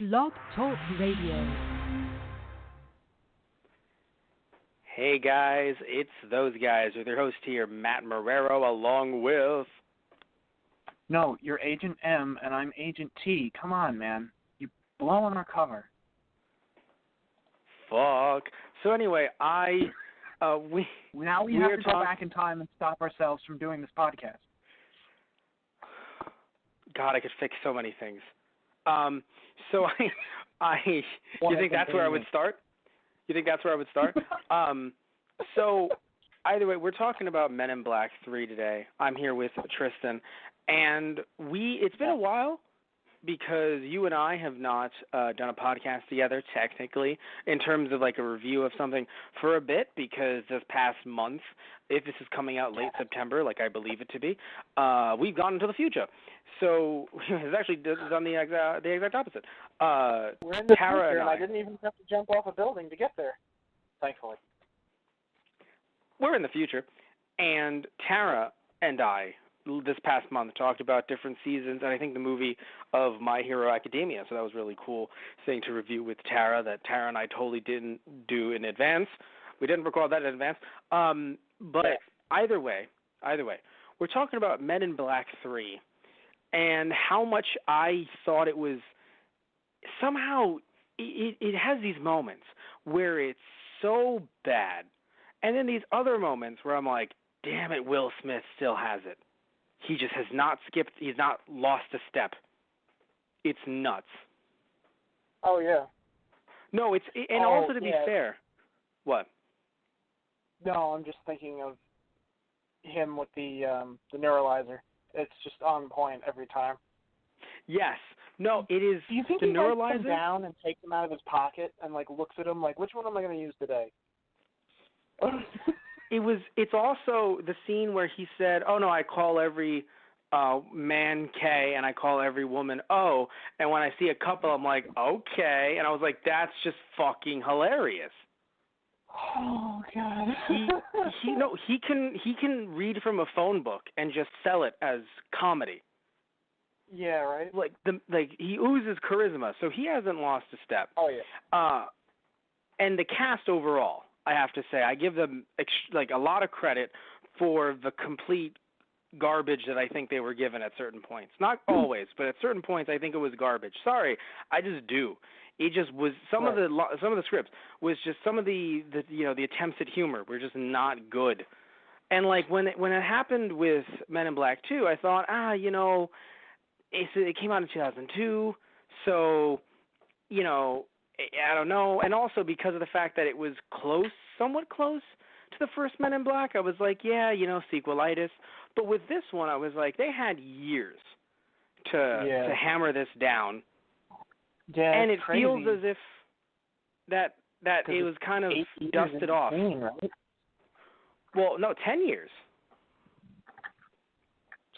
Blog Talk Radio. Hey guys, it's those guys with your host here, Matt Marrero, along with... No, you're Agent M and I'm Agent T. Come on, man. You're blowing our cover. Fuck. So anyway, Now we have to go back in time and stop ourselves from doing this podcast. God, I could fix so many things. So you think that's where I would start? You think that's where I would start? So either way, we're talking about Men in Black 3 today. I'm here with Tristan, and it's been a while because you and I have not done a podcast together technically in terms of like a review of something for a bit, because this past month, if this is coming out late September, like I believe it to be, we've gone into the future. So it's actually done the exact opposite. We're in the Tara future, and I didn't even have to jump off a building to get there, thankfully. We're in the future, and Tara and I this past month talked about different seasons, and I think the movie of My Hero Academia, so that was really cool thing to review with Tara that Tara and I totally didn't do in advance. We didn't record that in advance. But either way, we're talking about Men in Black 3 and how much I thought it was somehow it has these moments where it's so bad, and then these other moments where I'm like, damn it, Will Smith still has it. He just has not skipped. He's not lost a step. It's nuts. Oh, yeah. No, also to be fair. What? No, I'm just thinking of him with the neuralizer. It's just on point every time. Yes. No, it is. Do you think the he neuralizer? writes them down and takes them out of his pocket and like looks at them like, which one am I going to use today? It's also the scene where he said, oh no, I call every man K and I call every woman O, and when I see a couple I'm like, okay, and I was like, that's just fucking hilarious. Oh God. he can read from a phone book and just sell it as comedy. Yeah, right. He oozes charisma, so he hasn't lost a step. Oh yeah. And the cast overall, I have to say, I give them a lot of credit for the complete garbage that I think they were given at certain points. Not always, but at certain points I think it was garbage. Sorry, I just do. It just was some of the scripts was just some of the attempts at humor were just not good. And like when it happened with Men in Black 2, I thought, it came out in 2002, so I don't know. And also because of the fact that it was somewhat close to the first Men in Black, I was like, sequelitis. But with this one, I was like, they had years to hammer this down. Yeah, and it crazy. feels as if that it was kind of dusted off. Right? Well, no, 10 years.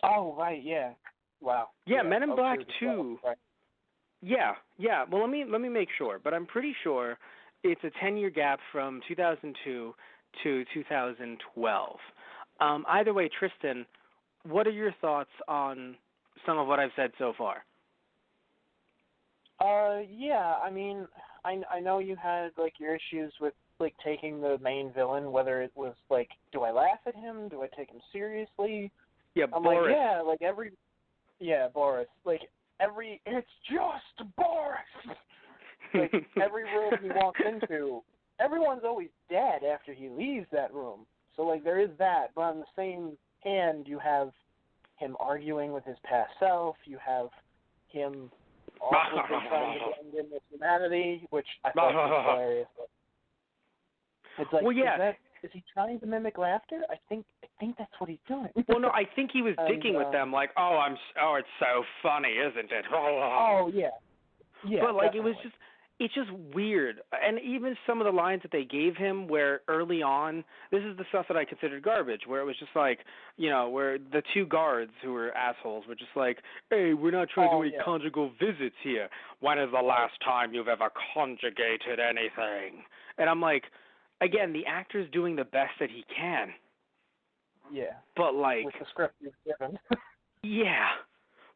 Oh, right, yeah. Wow. Yeah, Men in Black 2. Right. Yeah. Well, let me make sure, but I'm pretty sure it's a 10-year gap from 2002 to 2012. Either way, Tristan, what are your thoughts on some of what I've said so far? Yeah, I mean, I know you had, like, your issues with, like, taking the main villain, whether it was, like, do I laugh at him? Do I take him seriously? Yeah, I'm Boris. like, yeah, Boris. It's just Boris! Like, every room he walks into, everyone's always dead after he leaves that room. So, like, there is that, but on the same hand, you have him arguing with his past self, you have him also trying to blend in with humanity, which I thought was hilarious. It's like, well, yeah. Is he trying to mimic laughter? I think that's what he's doing. Well, no, I think he was dicking with them, like, it's so funny, isn't it? Oh yeah. Yeah. But like, definitely. it's just weird, and even some of the lines that they gave him, where early on, this is the stuff that I considered garbage, where it was just like, where the two guards who were assholes were just like, hey, we're not trying to do any conjugal visits here. When is the last time you've ever conjugated anything? And I'm like, again, the actor's doing the best that he can. Yeah. But like, with the script you've given. Yeah.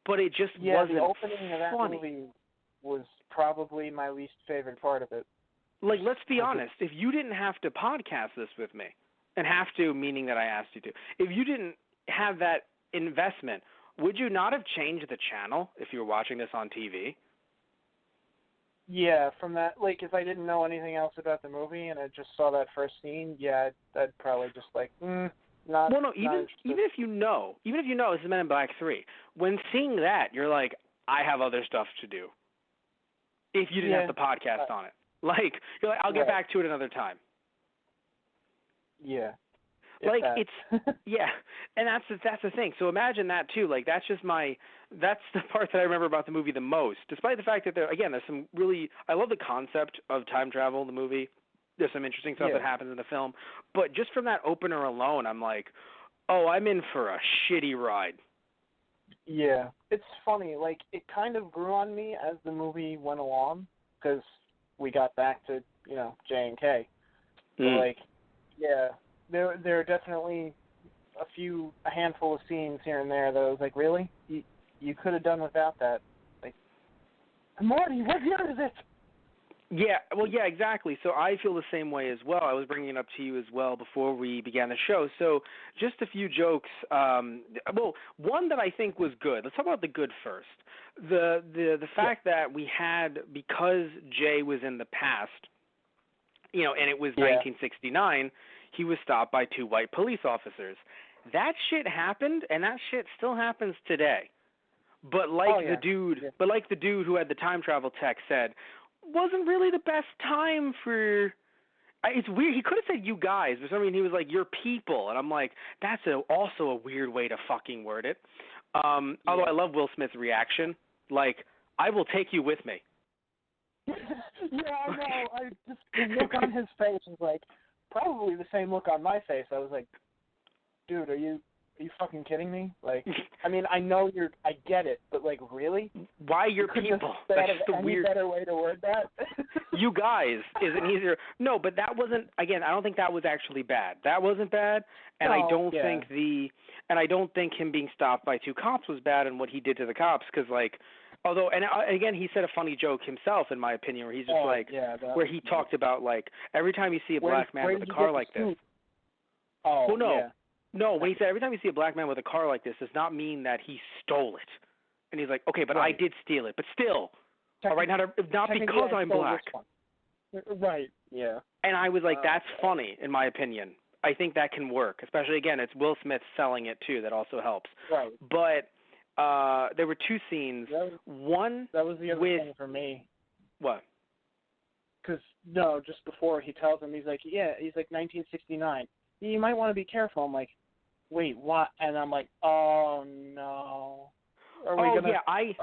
But it just the wasn't opening of that funny. movie. was probably my least favorite part of it. Like, let's be honest. If you didn't have to podcast this with me, and have to meaning that I asked you to, if you didn't have that investment, would you not have changed the channel if you were watching this on TV? Yeah, from that, like, if I didn't know anything else about the movie and I just saw that first scene, yeah, I'd probably just like, not. Well, no, not even interested. if you know this is Men in Black 3, when seeing that, you're like, I have other stuff to do. If you didn't have the podcast on it. Like, you're like, I'll get back to it another time. Yeah. Like, it's, yeah, and that's the thing. So imagine that, too. Like, that's the part that I remember about the movie the most, despite the fact that, there's some really, I love the concept of time travel in the movie. There's some interesting stuff that happens in the film. But just from that opener alone, I'm like, oh, I'm in for a shitty ride. Yeah. It's funny. Like, it kind of grew on me as the movie went along, because we got back to, J&K. So, like, yeah, there are definitely a handful of scenes here and there that I was like, really? You could have done without that. Like, Marty, what year is it? Yeah, well, yeah, exactly. So I feel the same way as well. I was bringing it up to you as well before we began the show. So just a few jokes. Well, one that I think was good. Let's talk about the good first. The fact that we had, because Jay was in the past, and it was 1969, he was stopped by 2 white police officers. That shit happened, and that shit still happens today. But like the dude who had the time travel tech said, wasn't really the best time for. It's weird. He could have said "you guys," but for some reason he was like "your people," and I'm like, that's also a weird way to fucking word it. Although I love Will Smith's reaction, like, I will take you with me. Yeah, I know. The look on his face was like probably the same look on my face. I was like, dude, are you fucking kidding me? Like, I mean, I get it, but like, really? Why your people? That's just a weird. Better way to word that. You guys isn't easier. No, but that wasn't. Again, I don't think that was actually bad. That wasn't bad, and I don't think him being stopped by 2 cops was bad, and what he did to the cops, because like. Although, and again, he said a funny joke himself, in my opinion, where he's just where he talked about, like, every time you see a black man with a car like this. Oh, well, no. Yeah. No, when he said every time you see a black man with a car like this does not mean that he stole it. And he's like, okay, but I did steal it. But still, all right, not because I'm black. Right, yeah. And I was like, that's funny, in my opinion. I think that can work, especially, again, it's Will Smith selling it, too. That also helps. Right. But there were 2 scenes. One that was the other thing for me. What? Because, just before he tells him, he's like 1969. You might want to be careful. I'm like, wait, what? And I'm like, oh, no. Are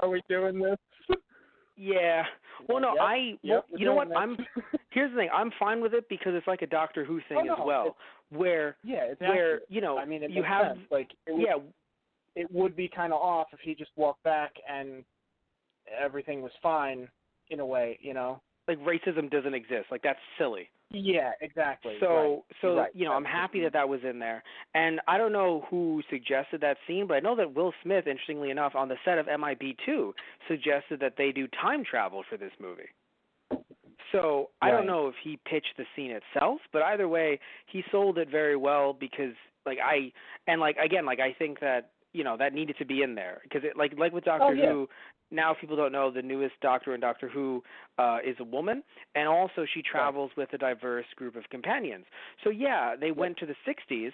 we doing this? Yeah. Well, no, you know what? Here's the thing. I'm fine with it because it's like a Doctor Who thing as well, where I mean, it you makes have sense. Like, it would be kind of off if he just walked back and everything was fine in a way, Like, racism doesn't exist. Like, that's silly. Yeah, exactly. So I'm happy that was in there. And I don't know who suggested that scene, but I know that Will Smith, interestingly enough, on the set of MIB2, suggested that they do time travel for this movie. So I don't know if he pitched the scene itself, but either way, he sold it very well because, I think that, that needed to be in there. Because, like with Doctor Who, now if people don't know, the newest Doctor in Doctor Who is a woman, and also she travels with a diverse group of companions. So, they went to the 60s,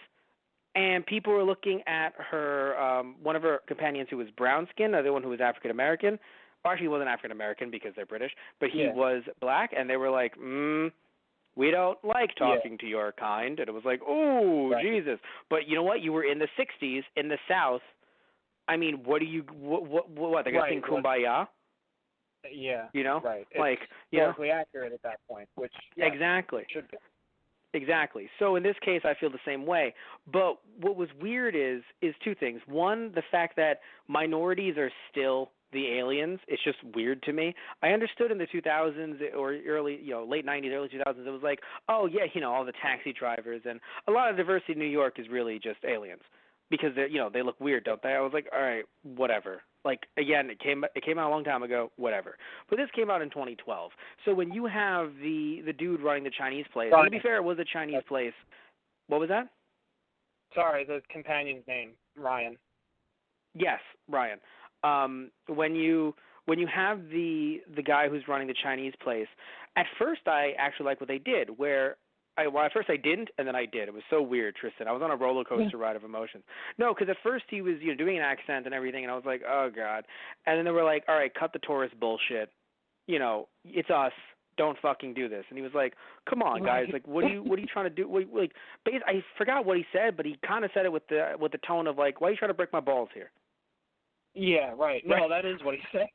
and people were looking at her, one of her companions who was brown-skinned, the other one who was African-American. Well, actually, he wasn't African-American because they're British, but he was black, and they were like, we don't like talking to your kind. And it was like, oh, Jesus. But you know what? You were in the 60s in the South. I mean, what? They're going to sing Kumbaya? Yeah. Right. Like, historically accurate at that point, which exactly. Should be. Exactly. So in this case, I feel the same way. But what was weird is 2 things. One, the fact that minorities are still the aliens. It's just weird to me. I understood in the 2000s or late 90s, early 2000s, it was like, oh, yeah, all the taxi drivers and a lot of diversity in New York is really just aliens. because they look weird, don't they? I was like, all right, whatever. Like again, it came out a long time ago, whatever. But this came out in 2012. So when you have the dude running the Chinese place, and to be fair, it was a Chinese place. What was that? Sorry, the companion's name, Ryan. Yes, Ryan. When you have the guy who's running the Chinese place, at first I actually like what they did. At first I didn't, and then I did. It was so weird, Tristan. I was on a roller coaster ride of emotions. No, because at first he was doing an accent and everything, and I was like, oh god. And then they were like, all right, cut the tourist bullshit. It's us. Don't fucking do this. And he was like, come on, guys. Like, what are you trying to do? I forgot what he said, but he kind of said it with the tone of like, why are you trying to break my balls here? Yeah, right. No, that is what he said.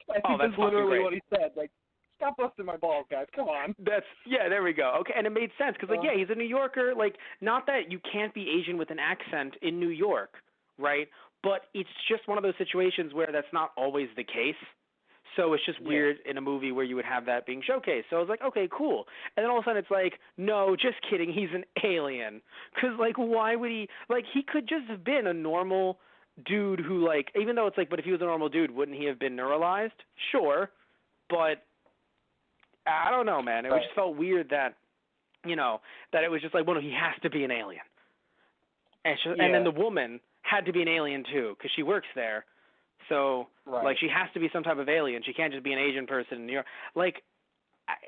I think that's literally what he said. Like, stop busting my balls, guys. Come on. There we go. Okay, and it made sense because, he's a New Yorker. Like, not that you can't be Asian with an accent in New York, right? But it's just one of those situations where that's not always the case. So it's just weird in a movie where you would have that being showcased. So I was like, okay, cool. And then all of a sudden it's like, no, just kidding. He's an alien. Because, like, why would he – like, he could just have been a normal dude who, like – even though it's like, but if he was a normal dude, wouldn't he have been neuralized? Sure. But I don't know, man. It just felt weird that, that it was just like, well, no, he has to be an alien. And then the woman had to be an alien too because she works there. So, like, she has to be some type of alien. She can't just be an Asian person in New York. Like,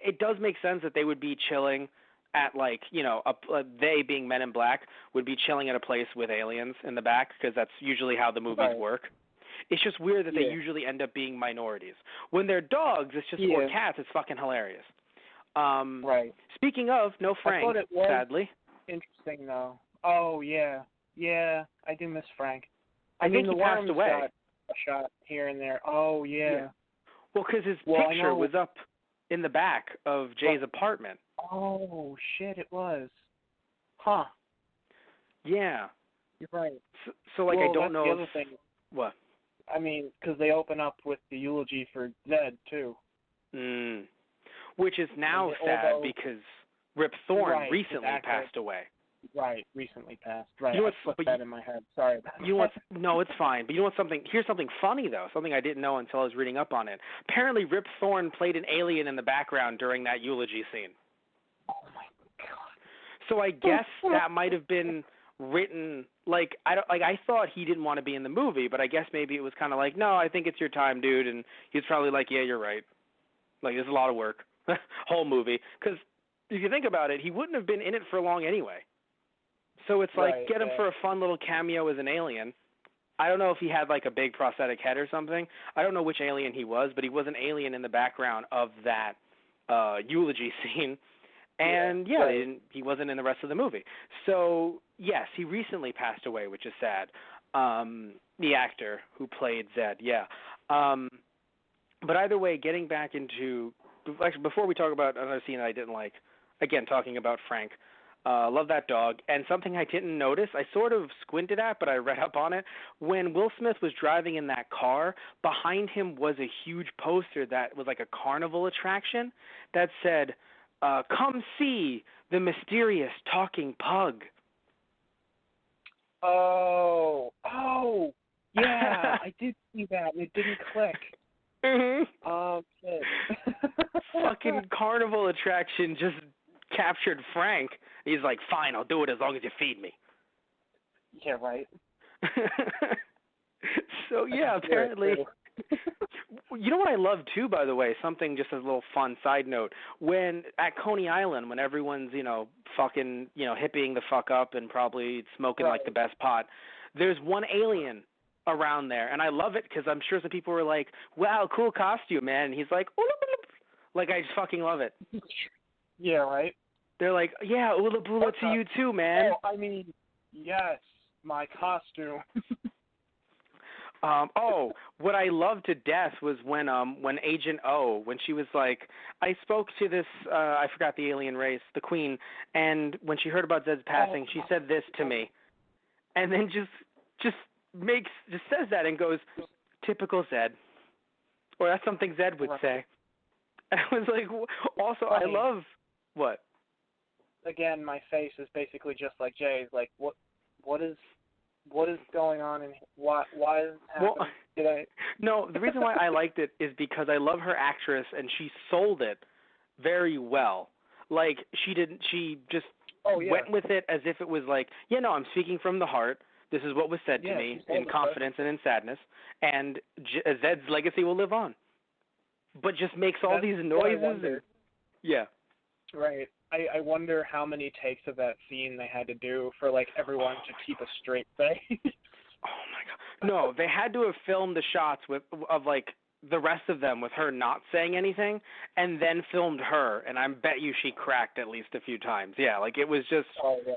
it does make sense that they would be chilling at, like, they being Men in Black would be chilling at a place with aliens in the back because that's usually how the movies work. It's just weird that they usually end up being minorities. When they're dogs, it's just or cats. It's fucking hilarious. Speaking of, no Frank, sadly. Interesting, though. Oh, yeah. Yeah, I do miss Frank. I think he passed away. Got a shot here and there. Oh, yeah. Well, because his picture was up in the back of Jay's apartment. Oh, shit, it was. Huh. Yeah. You're right. So like, I don't know the other thing. What? I mean, because they open up with the eulogy for Zed, too. Which is now sad because Rip Thorne recently passed away. Right, recently passed. Right, I put that in my head. Sorry about that. No, it's fine. But you know what's something? Here's something funny, though. Something I didn't know until I was reading up on it. Apparently, Rip Thorne played an alien in the background during that eulogy scene. Oh, my God. So I guess that might have been written, like, I thought he didn't want to be in the movie, but I guess maybe it was kind of like, no, I think it's your time, dude. And he's probably like, yeah, you're right. Like, there's a lot of work. Whole movie. Because if you think about it, he wouldn't have been in it for long anyway. So it's like, get him for a fun little cameo as an alien. I don't know if he had like a big prosthetic head or something. I don't know which alien he was, but he was an alien in the background of that eulogy scene. And he wasn't in the rest of the movie. So yes, he recently passed away, which is sad. The actor who played Zed, but either way, getting back into actually before we talk about another scene that I didn't like, again talking about Frank. Love that dog. And something I didn't notice, I sort of squinted at, but I read up on it. When Will Smith was driving in that car, behind him was a huge poster that was like a carnival attraction that said, come see the mysterious talking pug. Oh, yeah, I did see that, and it didn't click. Mm-hmm. Oh, shit. Fucking carnival attraction just captured Frank. He's like, fine, I'll do it as long as you feed me. Yeah, right. So, yeah, apparently. You know what I love, too, by the way, something just as a little fun side note. When at Coney Island, when everyone's, fucking, hippieing the fuck up and probably smoking like the best pot, there's one alien around there. And I love it because I'm sure some people were like, wow, cool costume, man. And he's like, like, I just fucking love it. Yeah, right. They're like, yeah, Ula Bula to you too, man. Oh, I mean, yes, my costume. What I loved to death was when Agent O, when she was like, I spoke to this, I forgot the alien race, the Queen, and when she heard about Zed's passing, she said this to me, and then just says that and goes, typical Zed, or that's something Zed would say. And I was like, also, I love what. Again, my face is basically just like Jay's. Like, what is what is going on and why is it happening? Well, Did I? no, the reason why I liked it is because I love her actress and she sold it very well. Like she just went with it as if it was like, I'm speaking from the heart. This is what was said to me in confidence and in sadness, and Zed's legacy will live on. But just makes all these noises. Yeah. Right. I wonder how many takes of that scene they had to do for like everyone to keep a straight face. Oh my God! No, they had to have filmed the shots of like the rest of them with her not saying anything, and then filmed her. And I bet you she cracked at least a few times. Yeah, like it was just. Oh yeah.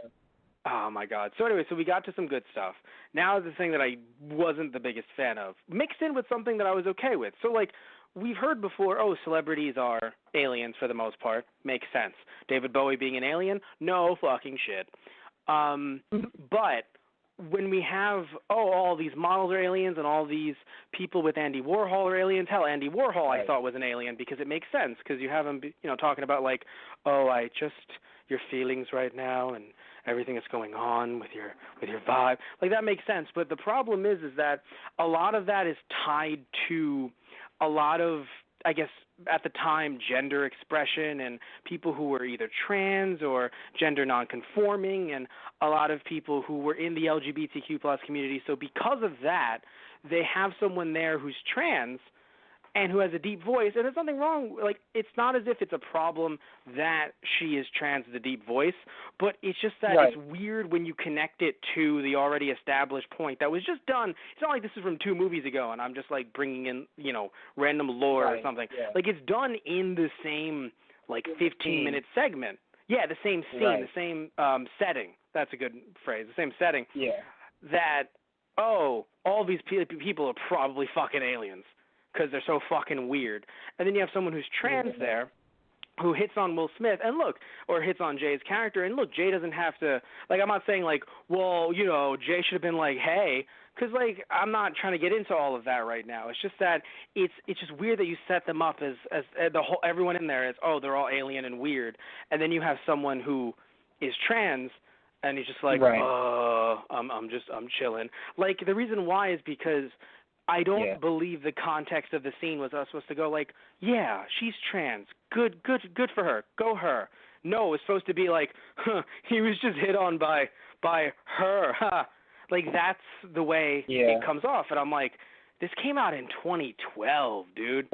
Oh my God. So anyway, so we got to some good stuff. Now the thing that I wasn't the biggest fan of, mixed in with something that I was okay with. So like. We've heard before, celebrities are aliens for the most part. Makes sense. David Bowie being an alien? No fucking shit. But when we have, all these models are aliens and all these people with Andy Warhol are aliens, hell, Andy Warhol I thought was an alien because it makes sense because you have him, talking about like, your feelings right now and everything that's going on with your vibe. Like that makes sense. But the problem is that a lot of that is tied to a lot of, I guess, at the time, gender expression and people who were either trans or gender nonconforming and a lot of people who were in the LGBTQ plus community. So because of that, they have someone there who's trans and who has a deep voice, and there's nothing wrong. Like, it's not as if it's a problem that she is trans with a deep voice, but it's just that it's weird when you connect it to the already established point that was just done. It's not like this is from 2 movies ago, and I'm just, like, bringing in, random lore or something. Yeah. Like, it's done in the same, like, 15-minute segment. Yeah, the same scene, the same setting. That's a good phrase. The same setting. Yeah. That, all these people are probably fucking aliens. Because they're so fucking weird. And then you have someone who's trans there who hits on Will Smith, and look, or hits on Jay's character, and look, Jay doesn't have to, like, I'm not saying, like, well, Jay should have been like, hey, because, like, I'm not trying to get into all of that right now. It's just that it's just weird that you set them up as the whole, everyone in there is, they're all alien and weird, and then you have someone who is trans, and he's just like, I'm chilling. Like, the reason why is because I don't believe the context of the scene was us supposed to go like, yeah, she's trans. Good for her. Go her. No, it's supposed to be like, he was just hit on by her. Like, that's the way it comes off. And I'm like, this came out in 2012, dude.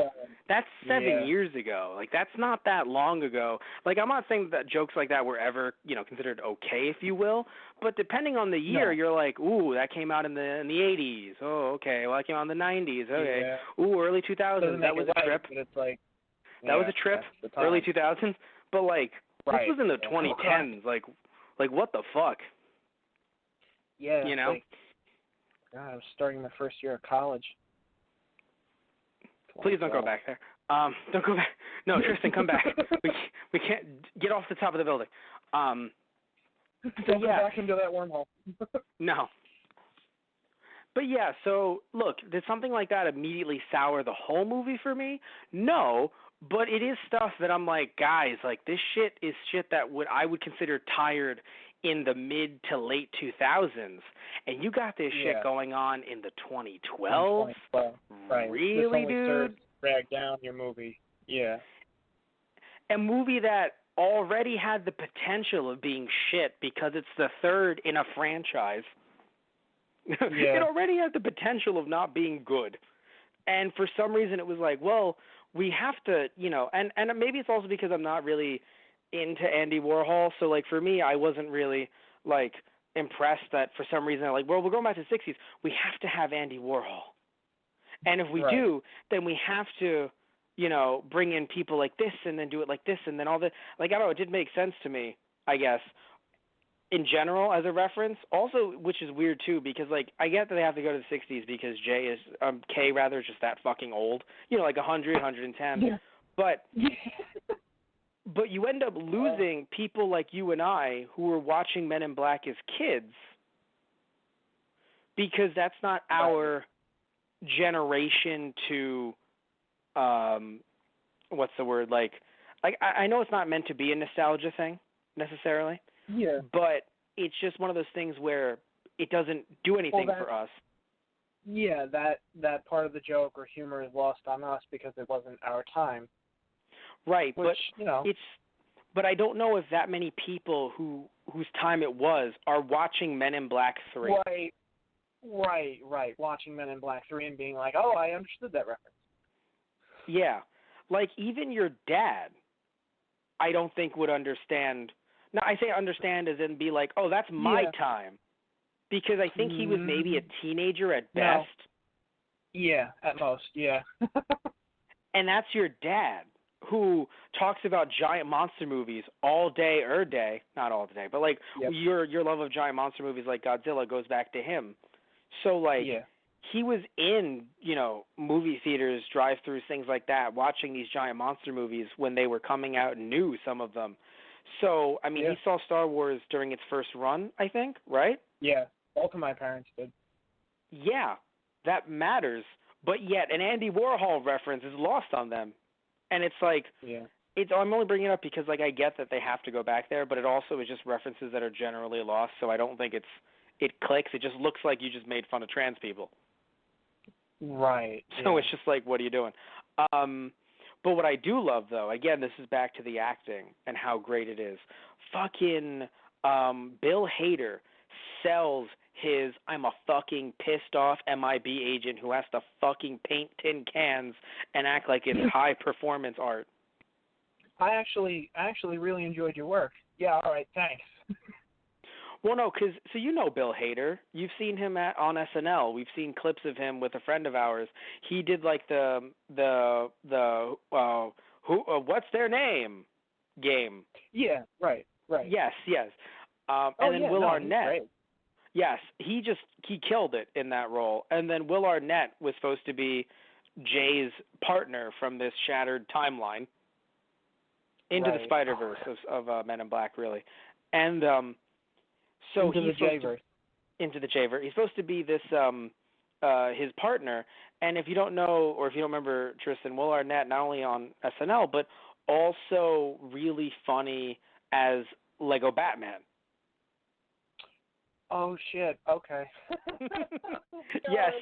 That's 7 years ago. Like, that's not that long ago. Like, I'm not saying that jokes like that were ever, considered okay, if you will. But depending on the year, you're like, ooh, that came out in the 80s. Oh, okay. Well, that came out in the 90s. Okay. Yeah. Ooh, early 2000s. That was a trip. But it's like, that was a trip. Early 2000s. But like, this was in the 2010s. Like, what the fuck? Yeah. Like, God, I was starting my first year of college. Please don't go back there. Don't go back. No, Tristan, come back. We can't get off the top of the building. Don't go back into that wormhole. No. But yeah, so look, did something like that immediately sour the whole movie for me? No, but it is stuff that I'm like, guys, like this shit is shit that I would consider tired in the mid to late 2000s, and you got this shit going on in the 2012s? Right. Really, dude? Drag down your movie. Yeah. A movie that already had the potential of being shit because it's the third in a franchise. It already had the potential of not being good. And for some reason it was like, well, we have to, and maybe it's also because I'm not really into Andy Warhol, so like for me I wasn't really like impressed that for some reason we're going back to the 60s, we have to have Andy Warhol. And if we do, then we have to, bring in people like this and then do it like this and then all that. Like, I don't know, it did make sense to me, I guess, in general as a reference. Also, which is weird too, because like I get that they have to go to the 60s because Kay is just that fucking old, like 100, 110. Yeah. But you end up losing people like you and I who were watching Men in Black as kids because that's not our generation to, what's the word? Like I know it's not meant to be a nostalgia thing necessarily. Yeah. But it's just one of those things where it doesn't do anything for us. Yeah, that part of the joke or humor is lost on us because it wasn't our time. Right, Which, but but I don't know if that many people whose time it was are watching Men in Black 3. Right. Watching Men in Black 3 and being like, oh, I understood that reference. Yeah. Like, even your dad, I don't think would understand. Now, I say understand as in be like, oh, that's my time. Because I think he was maybe a teenager at best. Yeah, at most, yeah. And that's your dad, who talks about giant monster movies all day, not all day, but like your love of giant monster movies like Godzilla goes back to him. So like he was in, movie theaters, drive-throughs, things like that, watching these giant monster movies when they were coming out new, some of them. So, I mean, he saw Star Wars during its first run, I think, right? Yeah, both of my parents did. Yeah, that matters. But yet, an Andy Warhol reference is lost on them. And it's like, I'm only bringing it up because, like, I get that they have to go back there, but it also is just references that are generally lost, so I don't think it clicks. It just looks like you just made fun of trans people. Right. So it's just like, what are you doing? But what I do love, though, again, this is back to the acting and how great it is. Fucking Bill Hader sells his I'm a fucking pissed off MIB agent who has to fucking paint tin cans and act like it's high performance art. I actually really enjoyed your work. Yeah, all right, thanks. Well, no, because so you know Bill Hader. You've seen him on SNL. We've seen clips of him with a friend of ours. He did like the what's their name game. Yeah, right. Yes. And then Will Arnett. Great. Yes, he killed it in that role. And then Will Arnett was supposed to be Jay's partner from this shattered timeline into the Spider-Verse of Men in Black, really. And so into the Jayverse. Into the Jayverse. He's supposed to be this his partner. And if you don't know or if you don't remember, Tristan, Will Arnett, not only on SNL, but also really funny as Lego Batman. Oh shit! Okay. Yes,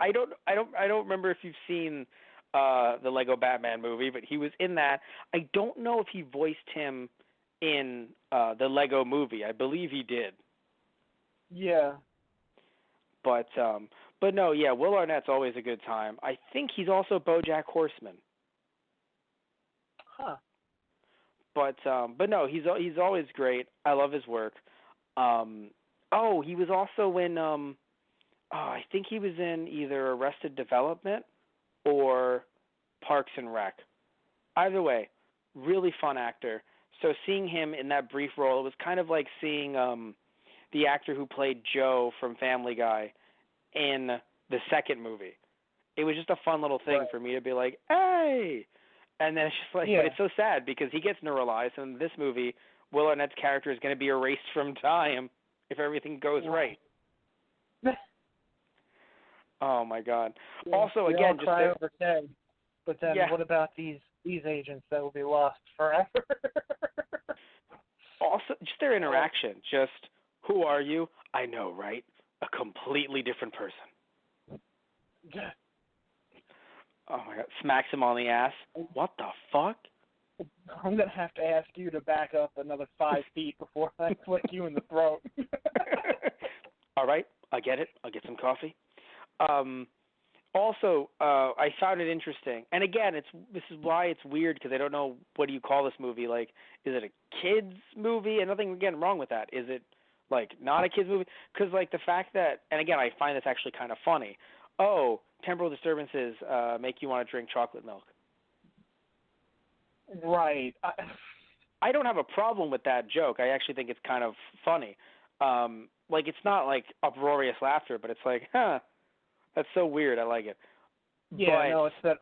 I don't remember if you've seen the Lego Batman movie, but he was in that. I don't know if he voiced him in the Lego movie. I believe he did. Yeah. But no, yeah, Will Arnett's always a good time. I think he's also BoJack Horseman. Huh. But no, he's always great. I love his work. He was also in I think he was in either Arrested Development or Parks and Rec. Either way, really fun actor. So seeing him in that brief role, it was kind of like seeing the actor who played Joe from Family Guy in the second movie. It was just a fun little thing for me to be like, hey! And then it's just like, but it's so sad because he gets neuralized, and in this movie, Will Arnett's character is going to be erased from time if everything goes right. Oh my God! Yeah, also, we again, all cry over Ted, but then what about these agents that will be lost forever? Also, just their interaction. Just, who are you? I know, right? A completely different person. Yeah. Oh my God! Smacks him on the ass. What the fuck? I'm gonna have to ask you to back up another 5 feet before I flick you in the throat. All right, I get it. I'll get some coffee. Also, I found it interesting, and again, this is why it's weird because I don't know what do you call this movie. Like, is it a kids movie? And nothing again wrong with that. Is it like not a kids movie? Because like the fact that, and again, I find this actually kind of funny. Oh, temporal disturbances make you want to drink chocolate milk. Right. I don't have a problem with that joke. I actually think it's kind of funny. Like, it's not like uproarious laughter, but it's like, that's so weird. I like it. Yeah, no, it's that,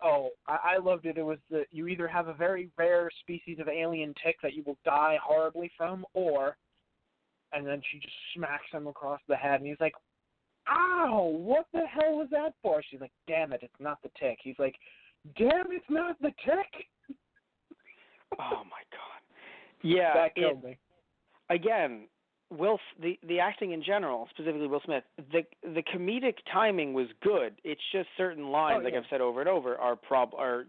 I loved it. It was that you either have a very rare species of alien tick that you will die horribly from, and then she just smacks him across the head, and he's like, ow, what the hell was that for? She's like, damn it, it's not the tick. He's like, damn, it's not the tick? Oh, my God. Yeah. That killed me. Again, the acting in general, specifically Will Smith, the comedic timing was good. It's just certain lines, like I've said over and over, are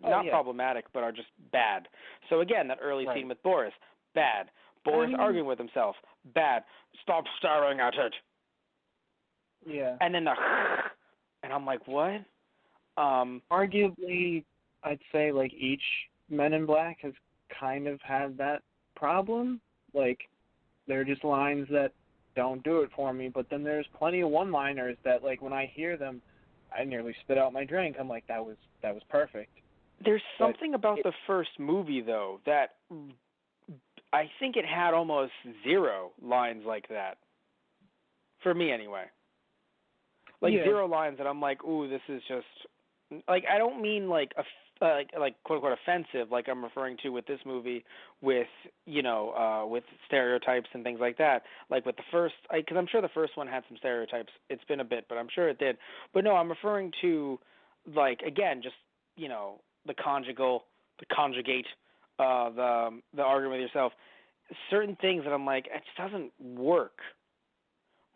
not problematic, but are just bad. So again, that early scene with Boris, bad. Boris arguing with himself, bad. Stop staring at it. Yeah. And then and I'm like, what? Arguably, I'd say like each Men in Black has kind of had that problem. Like, they're just lines that don't do it for me. But then there's plenty of one-liners that, like, when I hear them, I nearly spit out my drink. I'm like, that was perfect. There's something about the first movie, though, that I think it had almost zero lines like that. For me, anyway. Like, zero lines that I'm like, ooh, this is just... Like, I don't mean, like, quote-unquote offensive, like I'm referring to with this movie with, with stereotypes and things like that. Like with the first... Because I'm sure the first one had some stereotypes. It's been a bit, but I'm sure it did. But no, I'm referring to, like, again, just, the conjugate, the argument with yourself. Certain things that I'm like, it just doesn't work.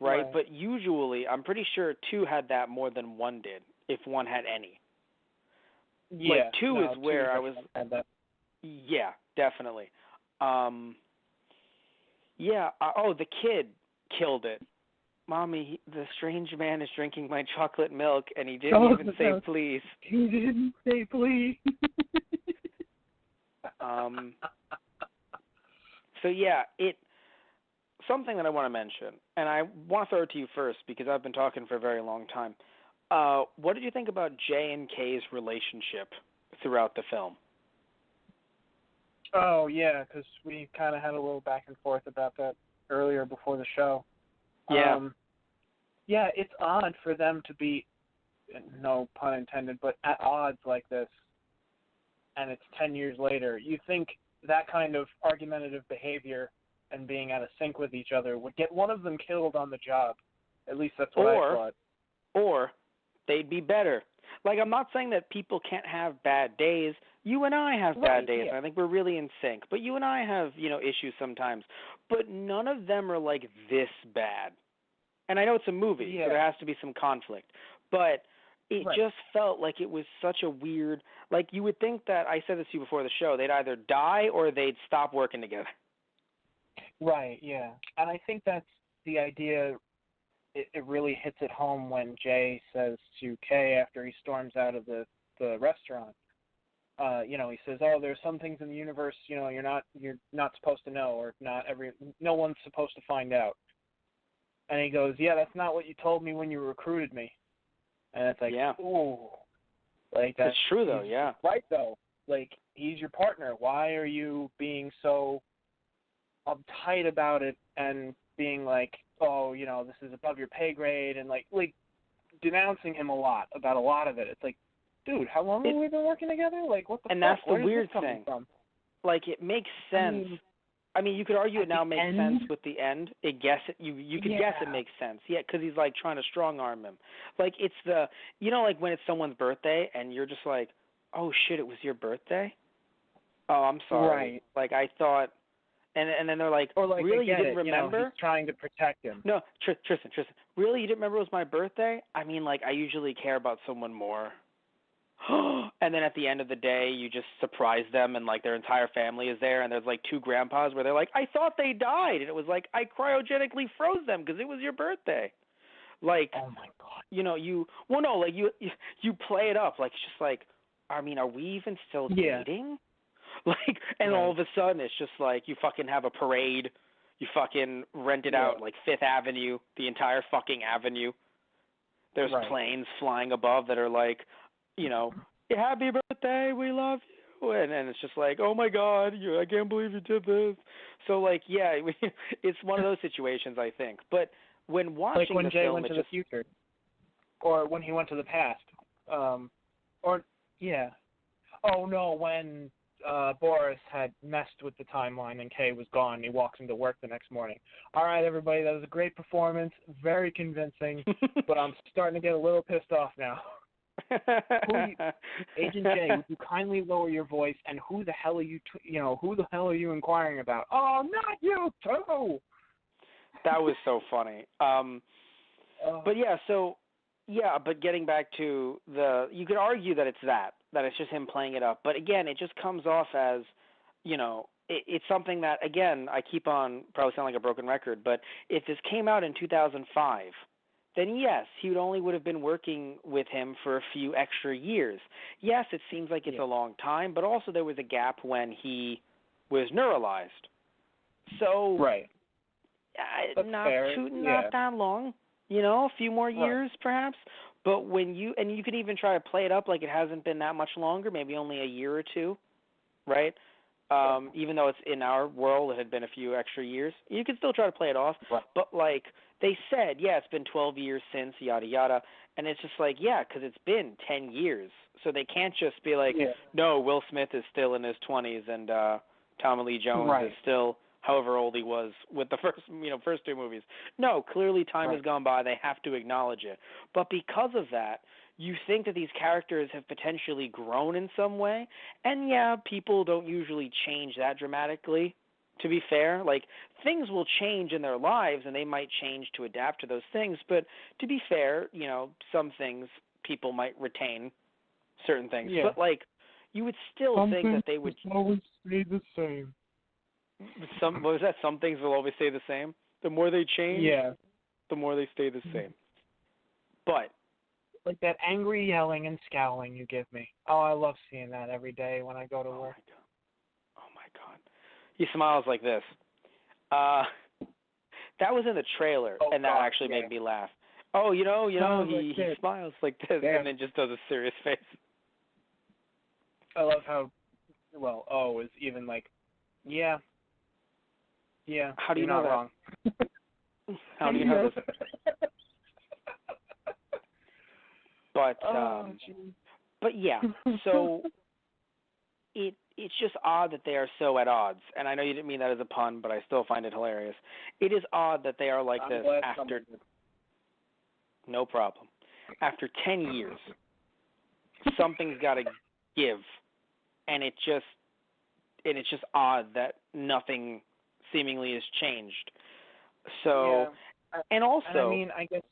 Right? But usually, I'm pretty sure 2 had that more than 1 did, if 1 had any. Yeah. Like 2 is where I was... Yeah, definitely. The kid killed it. Mommy, the strange man is drinking my chocolate milk, and he didn't even say please. He didn't say please. So yeah, something that I want to mention, and I want to throw it to you first because I've been talking for a very long time. What did you think about J and K's relationship throughout the film? Oh, yeah, because we kind of had a little back and forth about that earlier before the show. Yeah. It's odd for them to be, no pun intended, but at odds like this, and it's 10 years later. You think that kind of argumentative behavior and being out of sync with each other would get one of them killed on the job. At least that's what I thought. Or they'd be better. Like, I'm not saying that people can't have bad days. You and I have bad days, and I think we're really in sync. But you and I have, issues sometimes. But none of them are, like, this bad. And I know it's a movie, so there has to be some conflict. But it just felt like it was such a weird... Like, you would think that, I said this to you before the show, they'd either die or they'd stop working together. Right, yeah. And I think that's the idea. It really hits it home when Jay says to Kay after he storms out of the restaurant, he says, there's some things in the universe, you're not supposed to know, or no one's supposed to find out. And he goes, yeah, that's not what you told me when you recruited me. And it's like, ooh. Like, that's true, though, yeah. Right, though. Like, he's your partner. Why are you being so uptight about it and being like, this is above your pay grade, and like denouncing him a lot about a lot of it. It's like, dude, how long have we been working together? Like, what the fuck? And that's the Where weird is this coming thing. From? Like, it makes sense. I mean, you could argue it now makes sense with the end. You could guess it makes sense. Yeah, because he's, like, trying to strong-arm him. Like, it's like when it's someone's birthday and you're just like, oh, shit, it was your birthday? Oh, I'm sorry. Right. Like, I thought... And then they're like, or like, really, you didn't remember? He's trying to protect him. No, Tristan, really, you didn't remember it was my birthday? I mean, like, I usually care about someone more. And then at the end of the day, you just surprise them, and, like, their entire family is there, and there's, like, 2 grandpas where they're like, I thought they died. And it was like, I cryogenically froze them because it was your birthday. Like, oh, my God. You play it up. Like, it's just like, I mean, are we even still dating? Like, and all of a sudden, it's just like you fucking have a parade. You fucking rent it out, like, Fifth Avenue, the entire fucking avenue. There's planes flying above that are like, happy birthday, we love you. And then it's just like, oh, my God, I can't believe you did this. So, like, yeah, it's one of those situations, I think. But when watching like when the Jay film, went to the future, or when he went to the past, Oh, no, when... Boris had messed with the timeline and Kay was gone. He walks into work the next morning. All right, everybody, that was a great performance, very convincing, but I'm starting to get a little pissed off now. Agent J, would you kindly lower your voice? And who the hell are you? Who the hell are you inquiring about? Oh, not you too. That was so funny. But yeah, but getting back to you could argue that it's just him playing it up. But again, it just comes off as, it's something that, again, I keep on probably sound like a broken record, but if this came out in 2005, then yes, he would have been working with him for a few extra years. Yes, it seems like it's a long time, but also there was a gap when he was neuralized. So right. Not that long, a few more years perhaps. But you could even try to play it up like it hasn't been that much longer, maybe only a year or two, right? Even though it's in our world, it had been a few extra years. You can still try to play it off. Right. But like they said, it's been 12 years since, yada, yada. And it's just like, because it's been 10 years. So they can't just be like, no, Will Smith is still in his 20s and Tommy Lee Jones is still however old he was with the first two movies. No, clearly time has gone by. They have to acknowledge it. But because of that, you think that these characters have potentially grown in some way. And people don't usually change that dramatically, to be fair. Like, things will change in their lives, and they might change to adapt to those things. But to be fair, some things people might retain certain things. Yeah. But, like, you would still think that they would always stay the same. What was that? Some things will always stay the same. The more they change, the more they stay the same. But like that angry yelling and scowling you give me. Oh, I love seeing that every day when I go to work. Oh my God. He smiles like this. That was in the trailer, and that actually made me laugh. Oh, he smiles like this, and then just does a serious face. I love how, is even like, How do you you're know not that? wrong. How do you know this? But so it's just odd that they are so at odds. And I know you didn't mean that as a pun, but I still find it hilarious. It is odd that they are like this after no problem. After 10 years, something's got to give, and it's just odd that nothing seemingly has changed. So, and also, and I mean, I guess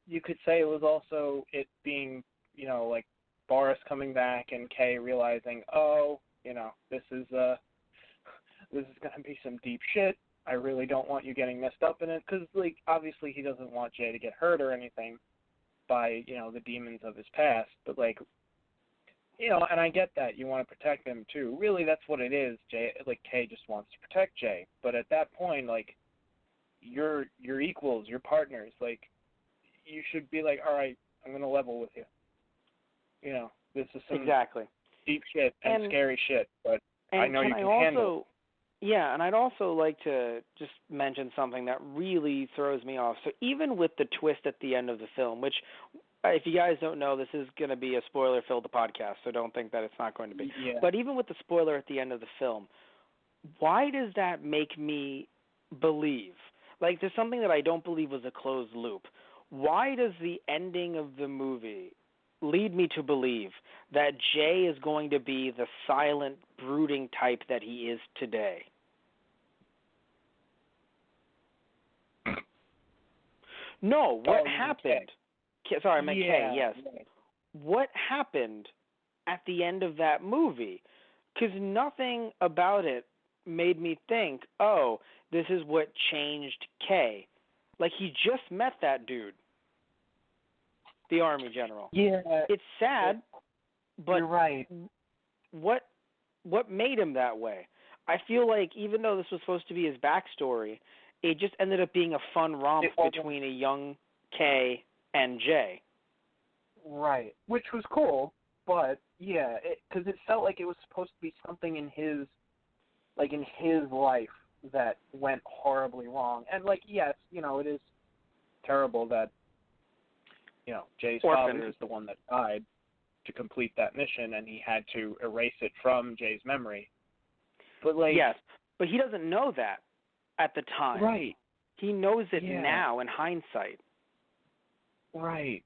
you could say it was also it being, like Boris coming back and Kay realizing, this is gonna be some deep shit. I really don't want you getting messed up in it, because like obviously he doesn't want Jay to get hurt or anything by the demons of his past, but like. And I get that. You want to protect him, too. Really, that's what it is. Kay just wants to protect Jay. But at that point, like, you're equals, you're partners. Like, you should be like, all right, I'm going to level with you. This is some deep shit and scary shit, but I know you can handle it. Yeah, and I'd also like to just mention something that really throws me off. So even with the twist at the end of the film, which... if you guys don't know, this is going to be a spoiler-filled podcast, so don't think that it's not going to be. Yeah. But even with the spoiler at the end of the film, why does that make me believe? Like, there's something that I don't believe was a closed loop. Why does the ending of the movie lead me to believe that Jay is going to be the silent, brooding type that he is today? No, what happened? Sorry, I meant Kay, yes. What happened at the end of that movie? Because nothing about it made me think, oh, this is what changed Kay. Like, he just met that dude, the Army general. Yeah. It's sad, but you're right. What made him that way? I feel like even though this was supposed to be his backstory, it just ended up being a fun romp between a young Kay and Jay. Right, which was cool, but because it felt like it was supposed to be something in his life that went horribly wrong. And like, yes, it is terrible that Jay's father is the one that died to complete that mission, and he had to erase it from Jay's memory. But like, yes, but he doesn't know that at the time. Right. He knows it now in hindsight. Right.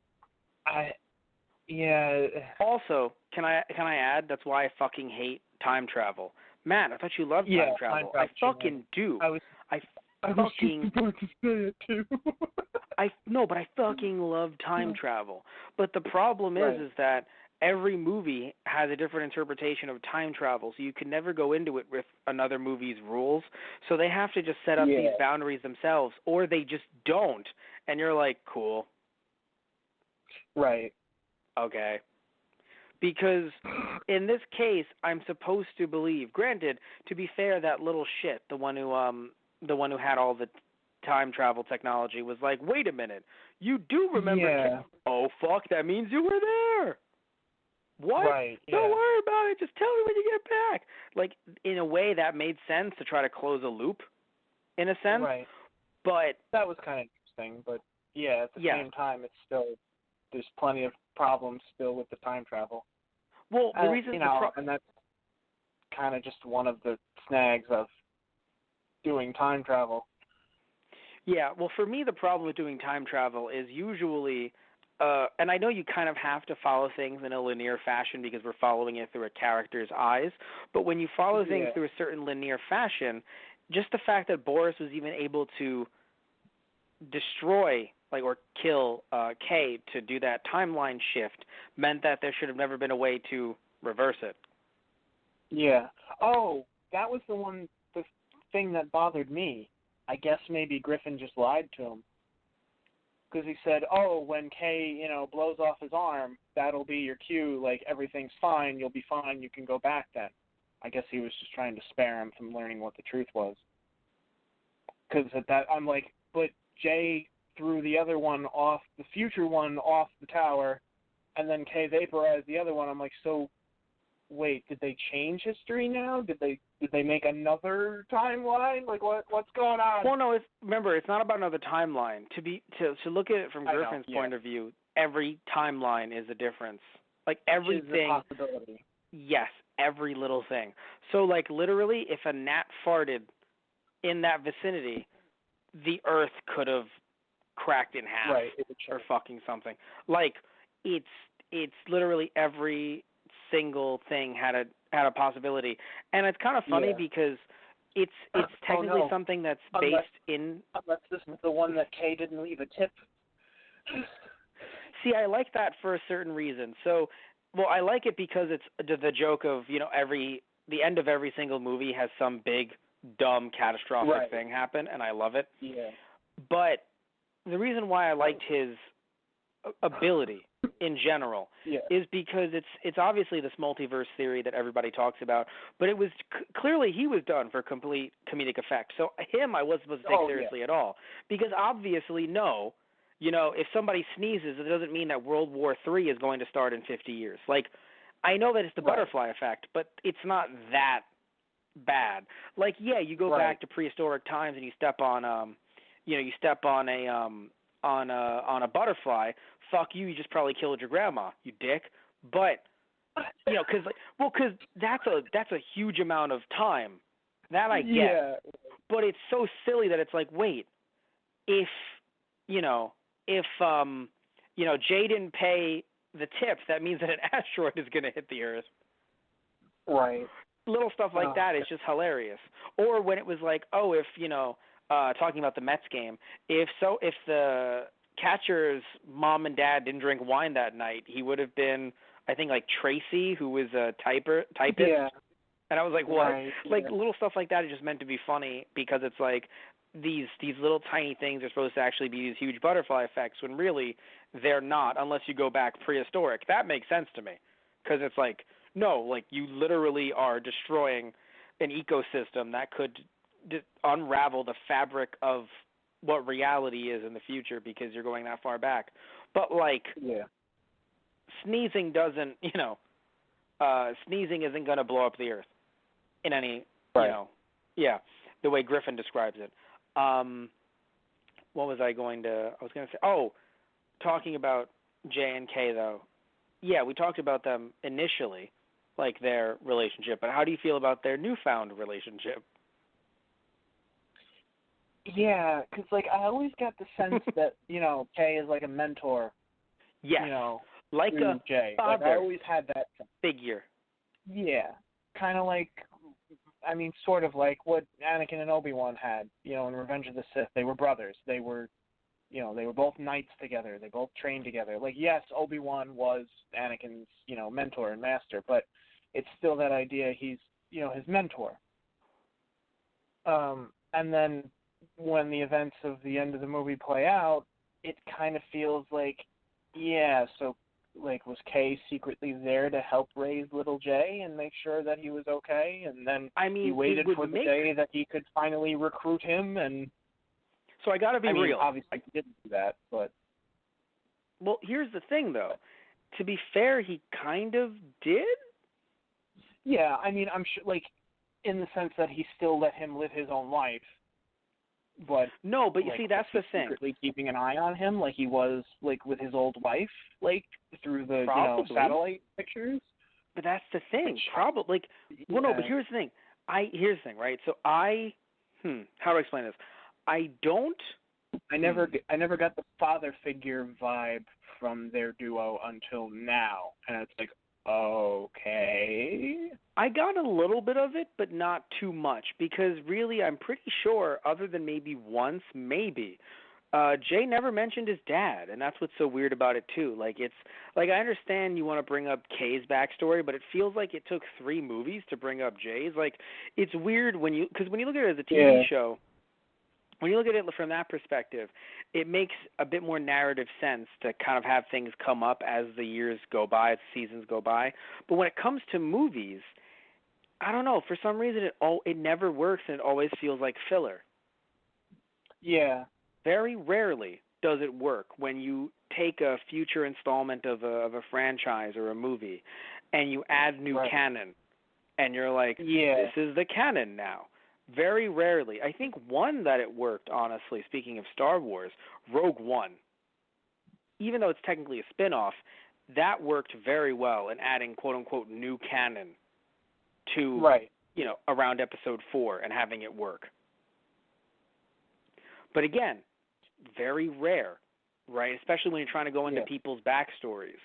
Also, can I add? That's why I fucking hate time travel. Matt, I thought you loved time travel. I fucking do. I was fucking just about to say it too. but I fucking love time travel. But the problem Right. is that every movie has a different interpretation of time travel, so you can never go into it with another movie's rules. So they have to just set up these boundaries themselves, or they just don't. And you're like, cool, Right. okay. Because in this case, I'm supposed to believe. Granted, to be fair, that little shit, the one who had all the time travel technology, was like, wait a minute, you do remember? Yeah. Oh fuck, that means you were there. What? Right. Yeah. Don't worry about it. Just tell me when you get back. Like, in a way, that made sense to try to close a loop, in a sense. Right. But That was kind of interesting, but yeah, at the Yeah. same time, it's still there's plenty of problems still with the time travel. well, the reason and that's kind of just one of the snags of doing time travel. Yeah, well, for me, the problem with doing time travel is usually, and I know you kind of have to follow things in a linear fashion because we're following it through a character's eyes, but when you follow things through a certain linear fashion, just the fact that Boris was even able to destroy, like, or kill Kay to do that timeline shift meant that there should have never been a way to reverse it. Yeah. Oh, that was the thing that bothered me. I guess maybe Griffin just lied to him. Because he said, oh, when Kay, blows off his arm, that'll be your cue, like, everything's fine, you'll be fine, you can go back then. I guess he was just trying to spare him from learning what the truth was. Because at that, I'm like, but Jay threw the other one off, the future one off the tower, and then Kay vaporized the other one. I'm like, so, wait, did they change history now? Did they make another timeline? Like, what's going on? Well, no, remember, it's not about another timeline. To look at it from Griffin's point of view, every timeline is a difference. Like, everything. Which is a possibility. Yes, every little thing. So, like, literally, if a gnat farted in that vicinity, the Earth could have cracked in half, right, or fucking something. Like, it's literally every single thing had a possibility, and it's kind of funny because it's technically something that's based in. Unless this is the one that Kay didn't leave a tip. See, I like that for a certain reason. So, well, I like it because it's the joke of the end of every single movie has some big, dumb, catastrophic thing happen, and I love it. Yeah. But the reason why I liked his ability in general is because it's obviously this multiverse theory that everybody talks about, but it was clearly he was done for complete comedic effect. So him I wasn't supposed to take seriously at all, because obviously if somebody sneezes, it doesn't mean that World War III is going to start in 50 years. Like, I know that it's the butterfly effect, but it's not that bad. Like, you go back to prehistoric times and you step on a butterfly, fuck you, you just probably killed your grandma, you dick. But, because that's a huge amount of time. That I get. Yeah. But it's so silly that it's like, wait, if Jay didn't pay the tip, that means that an asteroid is going to hit the Earth. Right. Little stuff like that is just hilarious. Or when it was like, if, talking about the Mets game, if the catcher's mom and dad didn't drink wine that night, he would have been, I think, like Tracy, who was a typist. Yeah. And I was like, what? Right, Like, little stuff like that is just meant to be funny because it's like these little tiny things are supposed to actually be these huge butterfly effects when really they're not, unless you go back prehistoric. That makes sense to me because it's like, no, like you literally are destroying an ecosystem that could unravel the fabric of what reality is in the future because you're going that far back. But like, sneezing doesn't, sneezing isn't going to blow up the Earth in any, the way Griffin describes it. What was I going to say? Oh, talking about J and K though. Yeah, we talked about them initially, like their relationship, but how do you feel about their newfound relationship? Yeah, because, like, I always got the sense that, Kay is like a mentor. Yes, like a Jay. father Like, I always had that sense. figure. Yeah, kind of like I mean, sort of like what Anakin and Obi-Wan had, in Revenge of the Sith. They were brothers. They were both knights together. They both trained together. Like, yes, Obi-Wan was Anakin's, mentor and master, but it's still that idea he's, his mentor. And then when the events of the end of the movie play out, it kind of feels like, so, like, was Kay secretly there to help raise little Jay and make sure that he was okay? And then he waited for the day that he could finally recruit him. And so I got to be real. Obviously, he didn't do that, but. Well, here's the thing, though. To be fair, he kind of did. Yeah, I mean, I'm sure, like, in the sense that he still let him live his own life. But no, but you see, that's the thing. Secretly keeping an eye on him, like he was, like, with his old wife, like through the satellite pictures. But that's the thing. Probably, like, well, no. But here's the thing. Here's the thing, right? So how do I explain this? I never got the father figure vibe from their duo until now, and it's like, okay. I got a little bit of it, but not too much, because really I'm pretty sure, other than maybe once, Jay never mentioned his dad, and that's what's so weird about it too. Like, it's like, I understand you want to bring up Kay's backstory, but it feels like it took 3 movies to bring up Jay's. Like, it's weird because when you look at it as a TV show, when you look at it from that perspective, it makes a bit more narrative sense to kind of have things come up as the years go by, as the seasons go by. But when it comes to movies, I don't know. For some reason, it never works, and it always feels like filler. Yeah. Very rarely does it work when you take a future installment of a franchise or a movie, and you add new canon, and you're like, this is the canon now. Very rarely. I think one that it worked, honestly, speaking of Star Wars, Rogue One. Even though it's technically a spin-off, that worked very well in adding quote-unquote new canon to, around episode 4 and having it work. But again, very rare, right? Especially when you're trying to go into people's backstories.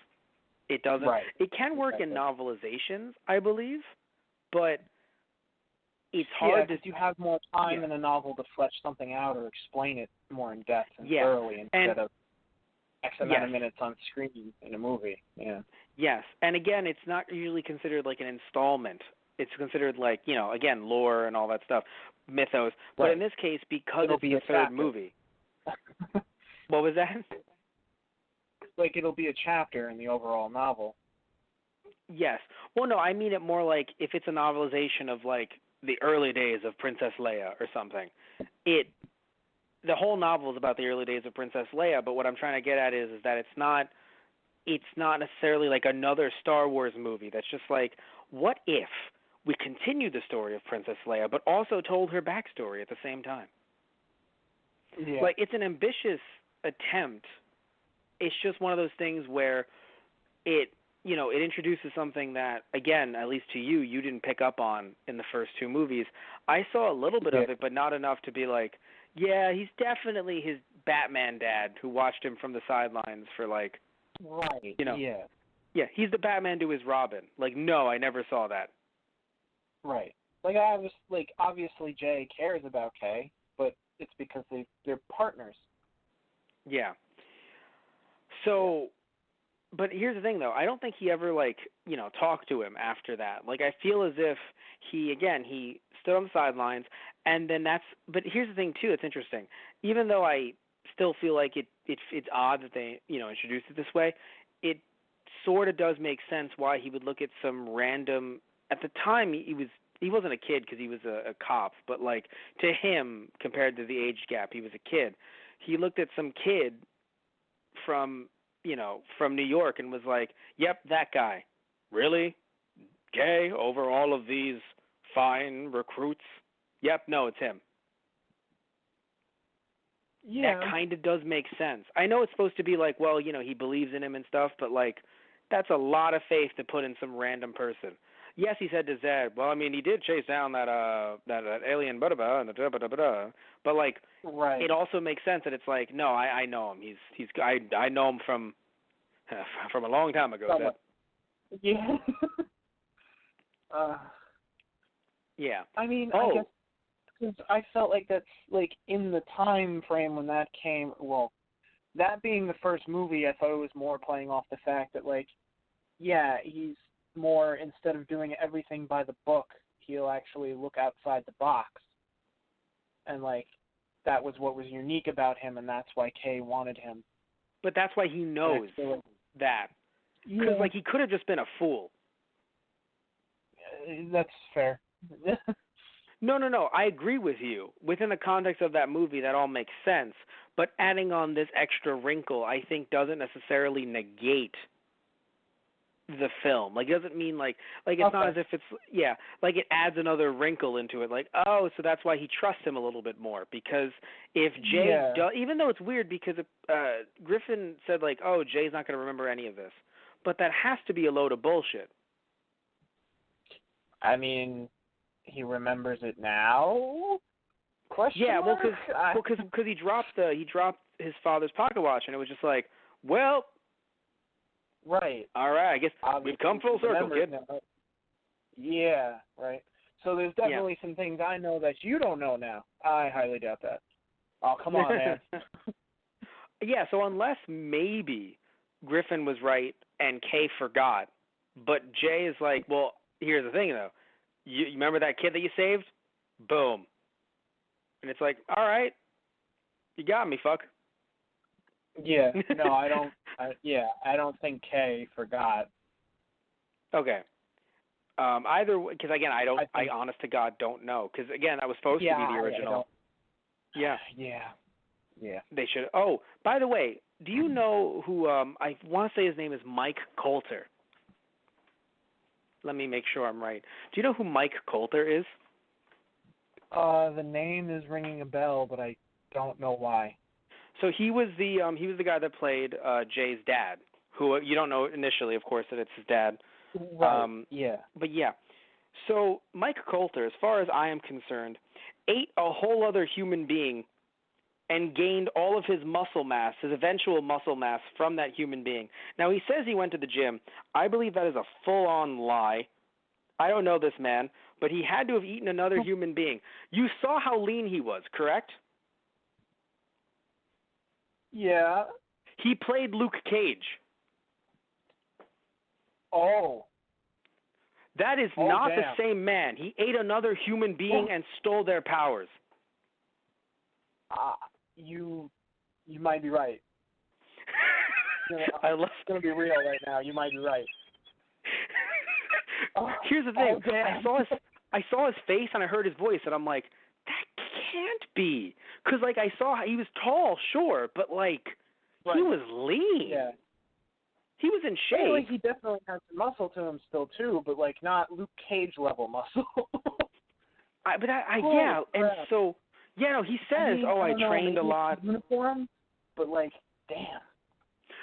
It doesn't. It can work in novelizations, I believe, but it's hard because you have more time in a novel to flesh something out or explain it more in depth and thoroughly instead of X amount of minutes on screen in a movie. Yeah. Yes, and again, it's not usually considered like an installment. It's considered like, again, lore and all that stuff, mythos. But in this case, because it's the third movie. What was that? Like, it'll be a chapter in the overall novel. Yes. Well, no, I mean it more like if it's a novelization of, like, the early days of Princess Leia or something. The whole novel is about the early days of Princess Leia, but what I'm trying to get at is that it's not necessarily like another Star Wars movie that's just like, what if we continued the story of Princess Leia but also told her backstory at the same time? Yeah. Like, it's an ambitious attempt. It's just one of those things where it introduces something that, again, at least to you didn't pick up on in the first 2 movies. I saw a little bit of it, but not enough to be like, yeah, he's definitely his Batman dad who watched him from the sidelines for, like, yeah, he's the Batman to his Robin. Like, no, I never saw that. Right. Like, obviously Jay cares about Kay, but it's because they're partners. Yeah. So, but here's the thing, though. I don't think he ever, talked to him after that. Like, I feel as if he stood on the sidelines, and then but here's the thing, too, it's interesting. Even though I still feel like it's odd that they, introduced it this way, it sort of does make sense why he would look at some random, at the time, he wasn't a kid because he was a cop, but, like, to him, compared to the age gap, he was a kid. He looked at some kid from New York and was like, yep, that guy. Really? Gay over all of these fine recruits? Yep, no, it's him. Yeah. That kind of does make sense. I know it's supposed to be like, well, he believes in him and stuff, but, like, that's a lot of faith to put in some random person. Yes, he said to Zed, well, I mean, he did chase down that alien but, like, it also makes sense that it's like, no, I know him. I know him from a long time ago. Yeah. Yeah. I mean, Oh. I guess because I felt like that's like in the time frame when that came. Well, that being the first movie, I thought it was more playing off the fact that like, yeah, he's more, instead of doing everything by the book, he'll actually look outside the box, and like that was what was unique about him, and that's why Kay wanted him. But that's why he knows that. Because like he could have just been a fool. That's fair. No. I agree with you. Within the context of that movie, that all makes sense. But adding on this extra wrinkle, I think, doesn't necessarily negate the film. Like, it doesn't mean like it's not as if it's, like it adds another wrinkle into it. Like, oh, so that's why he trusts him a little bit more. Because if Jay, even though it's weird because Griffin said like, oh, Jay's not going to remember any of this. But that has to be a load of bullshit. I mean, he remembers it now? Question mark? Because he dropped his father's pocket watch, and it was just like, well, right. All right, I guess we've come full circle, kid. Now. Yeah, right. So there's definitely some things I know that you don't know now. I highly doubt that. Oh, come on, man. Yeah, so unless maybe Griffin was right and Kay forgot, but Jay is like, well, here's the thing, though. You remember that kid that you saved? Boom. And it's like, all right, you got me, fuck. Yeah, no, I don't. I don't think Kay forgot. Okay. Either, because again, I honest to God don't know, because again, that was supposed to be the original. Yeah. They should. Oh, by the way, do you know who? I want to say his name is Mike Colter. Let me make sure I'm right. Do you know who Mike Colter is? The name is ringing a bell, but I don't know why. So he was the guy that played Jay's dad, who you don't know initially, of course, that it's his dad. Right. But yeah. So Mike Colter, as far as I am concerned, ate a whole other human being and gained all of his muscle mass, his eventual muscle mass, from that human being. Now, he says he went to the gym. I believe that is a full-on lie. I don't know this man, but he had to have eaten another human being. You saw how lean he was, correct? Yeah. He played Luke Cage. Oh. That is not the same man. He ate another human being and stole their powers. You might be right. I love. It's gonna be real right now. You might be right. Here's the thing. I saw his face and I heard his voice, and I'm like, that can't be. Because like I saw he was tall, sure, but like he was lean. Yeah. He was in shape. Like, he definitely has some muscle to him still too, but like not Luke Cage level muscle. And so. Yeah, no, he says, I trained a lot. Uniform, but like, damn.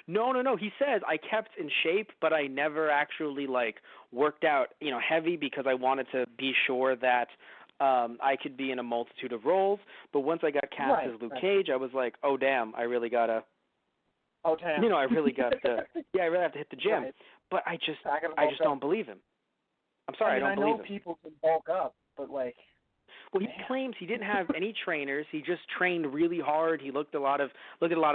No. He says, I kept in shape, but I never actually, like, worked out, heavy because I wanted to be sure that I could be in a multitude of roles. But once I got cast as Luke Cage, I was like, oh, damn, I really got to. Oh, damn. I really got to. I really have to hit the gym. Right. But I just don't believe him. I'm sorry, I don't believe him. I know people can bulk up, but like. Well, he claims he didn't have any trainers. He just trained really hard. He looked at a lot of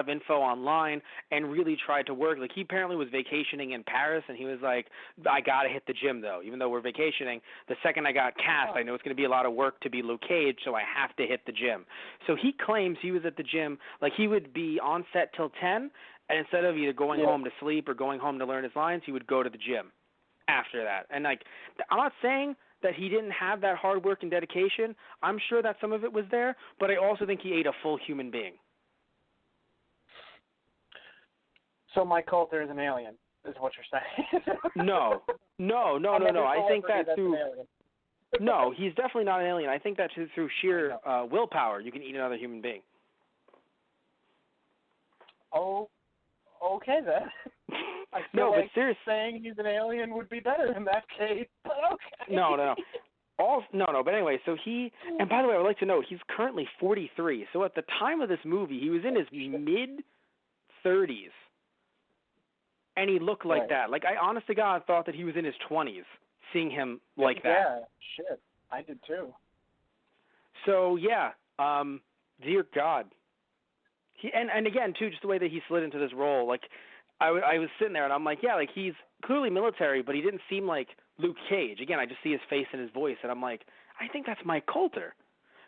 info online and really tried to work. Like he apparently was vacationing in Paris, and he was like, "I gotta hit the gym though. Even though we're vacationing, the second I got cast, I know it's going to be a lot of work to be Luke Cage, so I have to hit the gym." So he claims he was at the gym, like he would be on set till 10, and instead of either going home to sleep or going home to learn his lines, he would go to the gym after that. And like, I'm not saying that he didn't have that hard work and dedication. I'm sure that some of it was there, but I also think he ate a full human being. So Mike Colter is an alien, is what you're saying? No. I think that through. No, he's definitely not an alien. I think that through sheer willpower, you can eat another human being. Oh, okay then. I feel but seriously, saying he's an alien would be better in that case. But okay. No. But anyway, so he, and by the way, I would like to note, he's currently 43. So at the time of this movie, he was in his mid-30s, and he looked like that. Like I, honest to God, thought that he was in his 20s. Seeing him like that. Yeah, shit. I did too. So yeah, dear God, he and again too, just the way that he slid into this role, like I was sitting there and I'm like, yeah, like he's clearly military, but he didn't seem like Luke Cage. Again, I just see his face and his voice, and I'm like, I think that's Mike Coulter,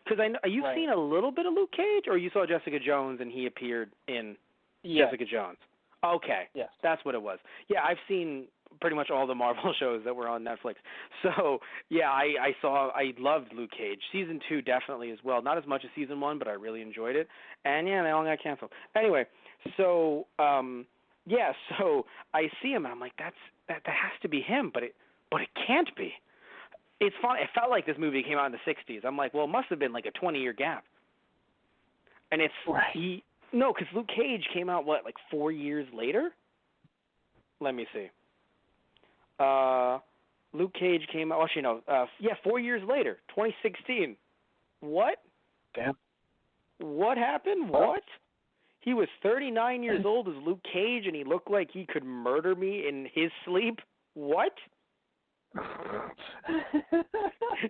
because you've Right. seen a little bit of Luke Cage, or you saw Jessica Jones and he appeared in Jessica Jones. Okay, Yes. that's what it was. Yeah, I've seen pretty much all the Marvel shows that were on Netflix. So yeah, I loved Luke Cage. Season 2 definitely as well. Not as much as season 1, but I really enjoyed it. And yeah, they all got canceled. Anyway, so yeah, so I see him and I'm like, that has to be him, but it can't be. It's fun. It felt like this movie came out in the 60s. I'm like, well, it must have been like a 20-year gap. And it's Right. No, because Luke Cage came out, what, like 4 years later? Let me see. Luke Cage came out, actually, no, 4 years later, 2016. What? Damn. What happened? Well. What? He was 39 years old as Luke Cage, and he looked like he could murder me in his sleep? What?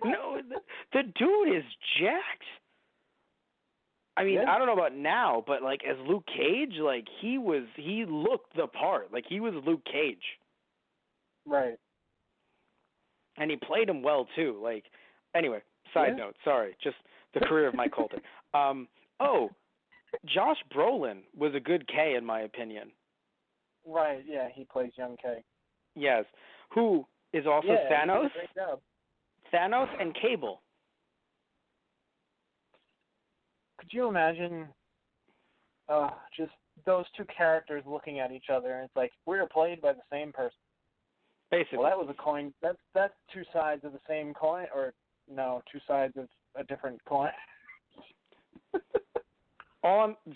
No, the dude is jacked. I mean, Yeah. I don't know about now, but like as Luke Cage, like he looked the part. Like he was Luke Cage. Right. And he played him well too. Like anyway, side note, sorry, just the career of Mike Coulter. Josh Brolin was a good K in my opinion. Right, yeah, he plays young K. Yes. Who is also Thanos? He did a great job. Thanos and Cable. Could you imagine just those two characters looking at each other and it's like we're played by the same person? Basically. Well, that was a coin. That's two sides of the same coin, or no, two sides of a different coin.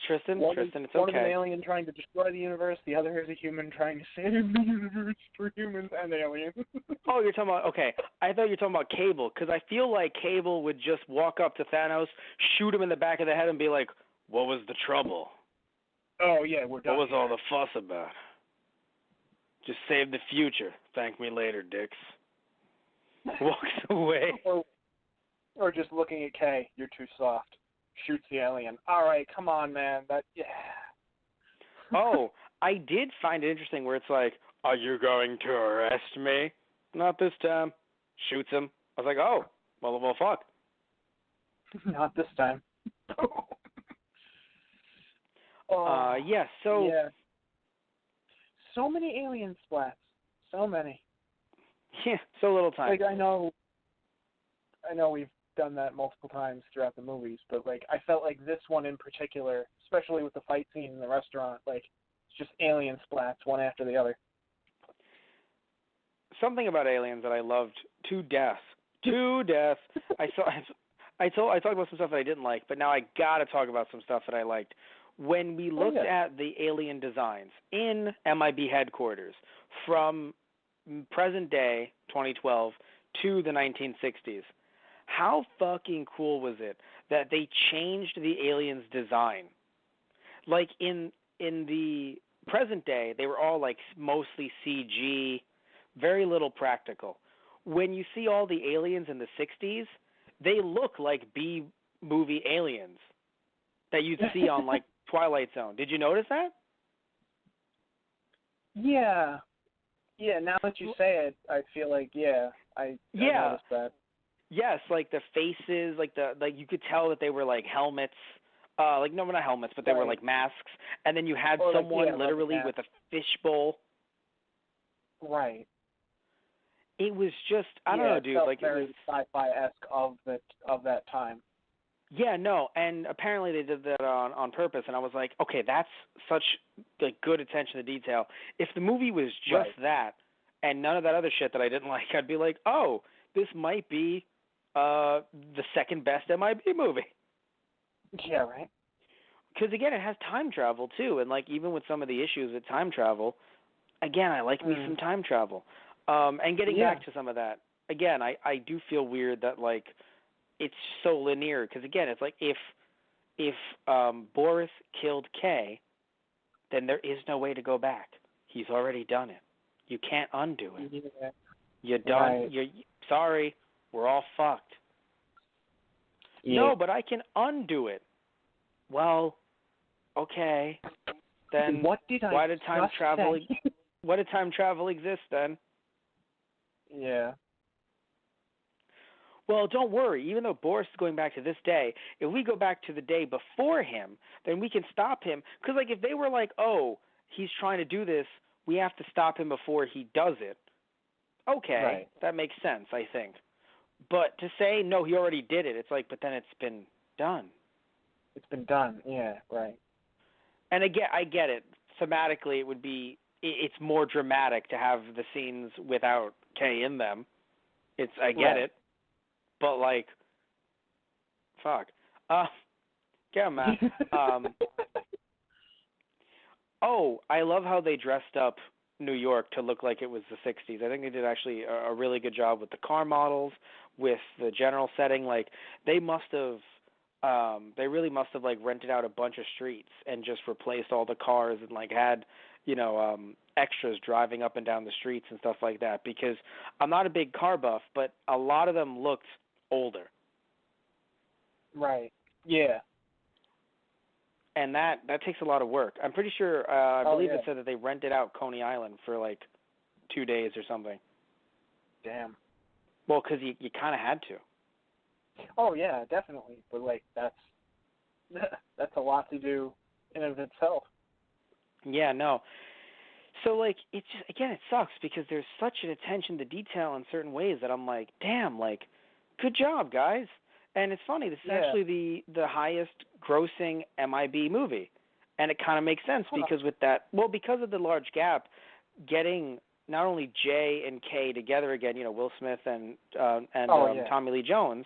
Tristan, it's one is okay. an alien trying to destroy the universe. The other is a human trying to save the universe for humans and aliens. Oh, you're talking about, okay. I thought you were talking about Cable, because I feel like Cable would just walk up to Thanos, shoot him in the back of the head, and be like, what was the trouble? Oh, yeah, we're done. What was all the fuss about? Just save the future. Thank me later, dicks. Walks away. Or just looking at Kay, you're too soft. Shoots the alien. All right, come on, man. Oh, I did find it interesting where it's like, are you going to arrest me? Not this time. Shoots him. I was like, oh, well, fuck. Not this time. Yeah, so... Yeah. So many alien splats. So many. Yeah, so little time. Like, I know we've done that multiple times throughout the movies, but, like, I felt like this one in particular, especially with the fight scene in the restaurant, like, it's just alien splats one after the other. Something about Aliens that I loved to death. To death. I talked about some stuff that I didn't like, but now I got to talk about some stuff that I liked. When we looked at the alien designs in MIB headquarters from present day, 2012, to the 1960s, how fucking cool was it that they changed the aliens' design? Like in the present day, they were all like mostly CG, very little practical. When you see all the aliens in the 60s, they look like B-movie aliens that you'd see on like Twilight Zone. Did you notice that? Yeah. Yeah, now that you say it, I feel like, I noticed that. Yes, like the faces, like you could tell that they were like helmets. Not helmets, but they were like masks. And then you had someone literally with a fishbowl. Right. It was just, I don't know, dude. Felt like very it was sci-fi-esque of that time. Yeah, no, and apparently they did that on purpose, and I was like, okay, that's such like good attention to detail. If the movie was just that, and none of that other shit that I didn't like, I'd be like, oh, this might be the second best MIB movie. Yeah, right. Because again, it has time travel too, and like even with some of the issues with time travel, again, I like me some time travel. And getting back to some of that, again, I do feel weird that like it's so linear, because again, it's like if Boris killed Kay, then there is no way to go back. He's already done it. You can't undo it. Yeah. You're done. Right. You're sorry. We're all fucked. No, but I can undo it. Well, okay. Then what did I why did time travel? say? Why did time travel exist then? Yeah. Well, don't worry. Even though Boris is going back to this day, if we go back to the day before him, then we can stop him. Because, like, if they were like, oh, he's trying to do this, we have to stop him before he does it. Okay, Right. That makes sense, I think. But to say, no, he already did it, it's like, but then it's been done. It's been done. Yeah, right. And again, I get it. Thematically, it would be, it's more dramatic to have the scenes without Kay in them. I get it. But, like, fuck. Yeah, man. Oh, I love how they dressed up New York to look like it was the 60s. I think they did actually a really good job with the car models, with the general setting. Like, they really must have, like, rented out a bunch of streets and just replaced all the cars and, like, had, extras driving up and down the streets and stuff like that. Because I'm not a big car buff, but a lot of them looked older. Right. Yeah. And that takes a lot of work. I'm pretty sure, I believe yeah. it said that they rented out Coney Island for like 2 days or something. Damn. Well, because you kind of had to. Oh yeah, definitely. But like that's a lot to do in and of itself. Yeah, no. So like it's just, again, it sucks because there's such an attention to detail in certain ways that I'm like, damn, like, good job, guys. And it's funny, this is actually the highest grossing MIB movie. And it kind of makes sense because with that, well, because of the large gap, getting not only Jay and Kay together again, Will Smith and Tommy Lee Jones,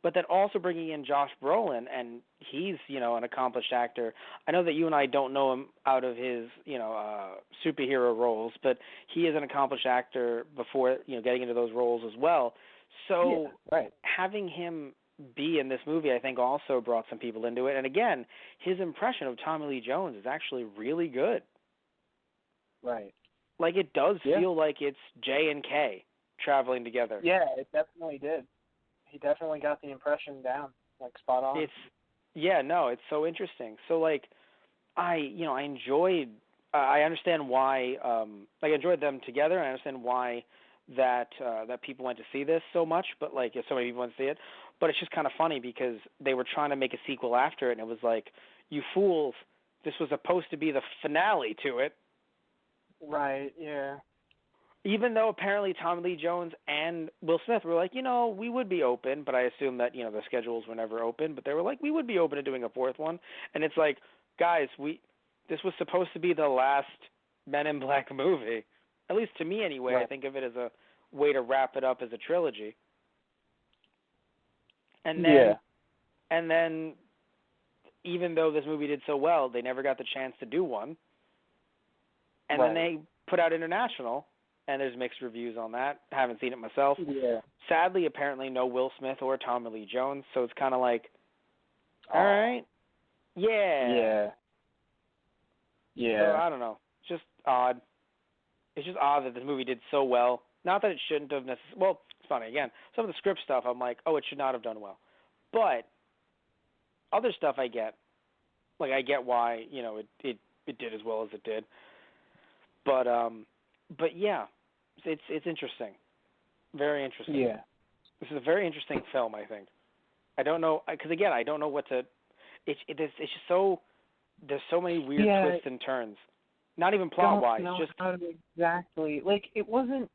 but then also bringing in Josh Brolin, and he's, an accomplished actor. I know that you and I don't know him out of his, superhero roles, but he is an accomplished actor before, getting into those roles as well. So having him be in this movie, I think, also brought some people into it. And again, his impression of Tommy Lee Jones is actually really good. Right. Like, it does feel like it's J and K traveling together. Yeah, it definitely did. He definitely got the impression down, like, spot on. It's so interesting. So, like, I enjoyed, I understand why, I enjoyed them together. I understand why that people went to see this so much, but, like, so many people went to see it. But it's just kind of funny because they were trying to make a sequel after it, and it was like, you fools, this was supposed to be the finale to it. Right, yeah. Even though apparently Tommy Lee Jones and Will Smith were like, we would be open, but I assume that, the schedules were never open, but they were like, we would be open to doing a fourth one. And it's like, guys, this was supposed to be the last Men in Black movie. At least to me anyway. Right. I think of it as a way to wrap it up as a trilogy. And then even though this movie did so well, they never got the chance to do one. And then they put out International, and there's mixed reviews on that. I haven't seen it myself. Yeah. Sadly, apparently no Will Smith or Tommy Lee Jones, so it's kind of like, all right. Yeah. Yeah. So, I don't know. It's just odd. It's just odd that this movie did so well. Not that it shouldn't have necessarily. Well, it's funny. Again, some of the script stuff, I'm like, oh, it should not have done well. But other stuff I get. Like, I get why, it did as well as it did. But yeah, it's interesting. Very interesting. Yeah. This is a very interesting film, I think. I don't know, because again, I don't know what to. It's just so. There's so many weird twists and turns. Not even plot wise, just how to exactly. Like, it wasn't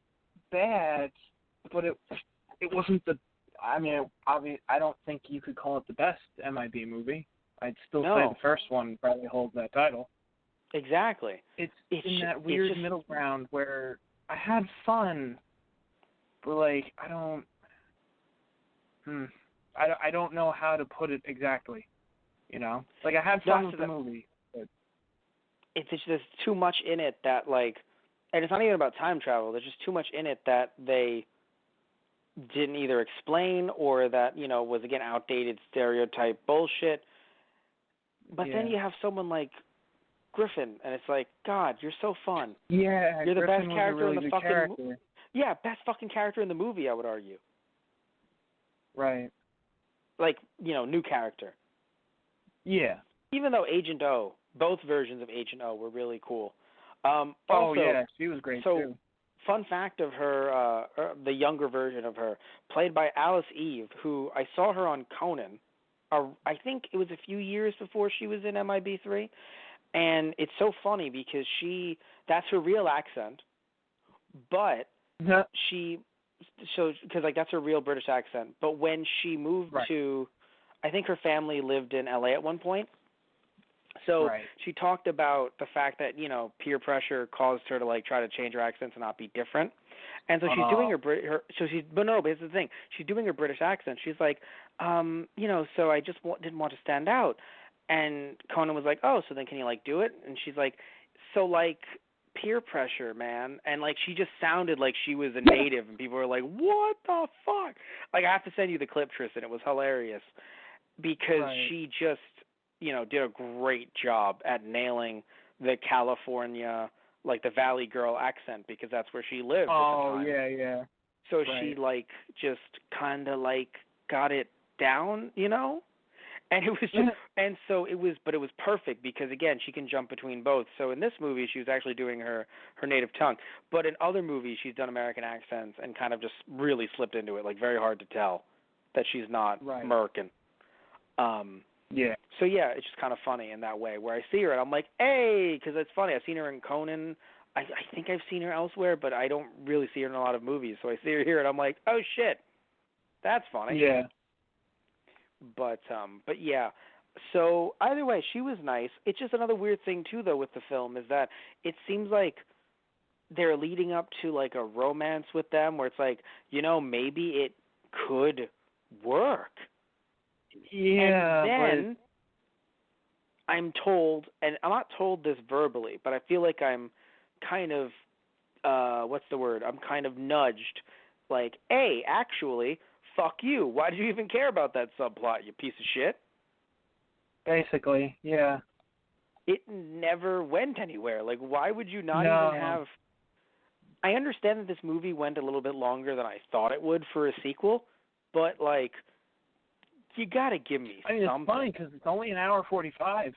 bad, but it wasn't the. I mean, obviously, I don't think you could call it the best MIB movie. I'd still say the first one probably holds that title. Exactly. It's in that weird middle ground where I had fun, but like I don't know how to put it exactly. Like I had fun with the movie. But it's just there's too much in it that like, and it's not even about time travel. There's just too much in it that they didn't either explain or that was again outdated stereotype bullshit. But then you have someone like Griffin, and it's like, God, you're so fun. Yeah, you're the Griffin best character was a really in the good fucking. Yeah, best fucking character in the movie, I would argue. Right. like, new character. Yeah. Even though Agent O, both versions of Agent O were really cool. Oh, Also, yeah, she was great, too. Fun fact of her, the younger version of her, played by Alice Eve, who I saw her on Conan. I think it was a few years before she was in MIB3, and it's so funny because that's her real accent, but because that's her real British accent. But when she moved to, I think her family lived in LA at one point. So she talked about the fact that, peer pressure caused her to like try to change her accent to not be different. And so she's doing but here's the thing. She's doing her British accent. She's like, so I just didn't want to stand out. And Conan was like, oh, so then can you like do it? And she's like, so like peer pressure, man. And like she just sounded like she was a native and people were like, what the fuck? Like I have to send you the clip, Tristan. It was hilarious because she just, did a great job at nailing the California, like the Valley Girl accent because that's where she lived at the time. Yeah. So she like just kind of like got it down, And it was just, but it was perfect because again, she can jump between both. So in this movie, she was actually doing her native tongue. But in other movies, she's done American accents and kind of just really slipped into it, like very hard to tell that she's not American. Yeah. So yeah, it's just kind of funny in that way where I see her and I'm like, hey, because it's funny. I've seen her in Conan. I think I've seen her elsewhere, but I don't really see her in a lot of movies. So I see her here and I'm like, oh shit, that's funny. Yeah. But yeah. So either way, she was nice. It's just another weird thing too, though, with the film is that it seems like they're leading up to like a romance with them, where it's like, maybe it could work. Yeah, and then I'm told, and I'm not told this verbally, but I feel like I'm kind of, what's the word? I'm kind of nudged, like, hey, actually, fuck you. Why did you even care about that subplot, you piece of shit? Basically, yeah. It never went anywhere. Like, why would you not even have... I understand that this movie went a little bit longer than I thought it would for a sequel, but, like... You gotta give me something. It's funny because it's only an hour 45.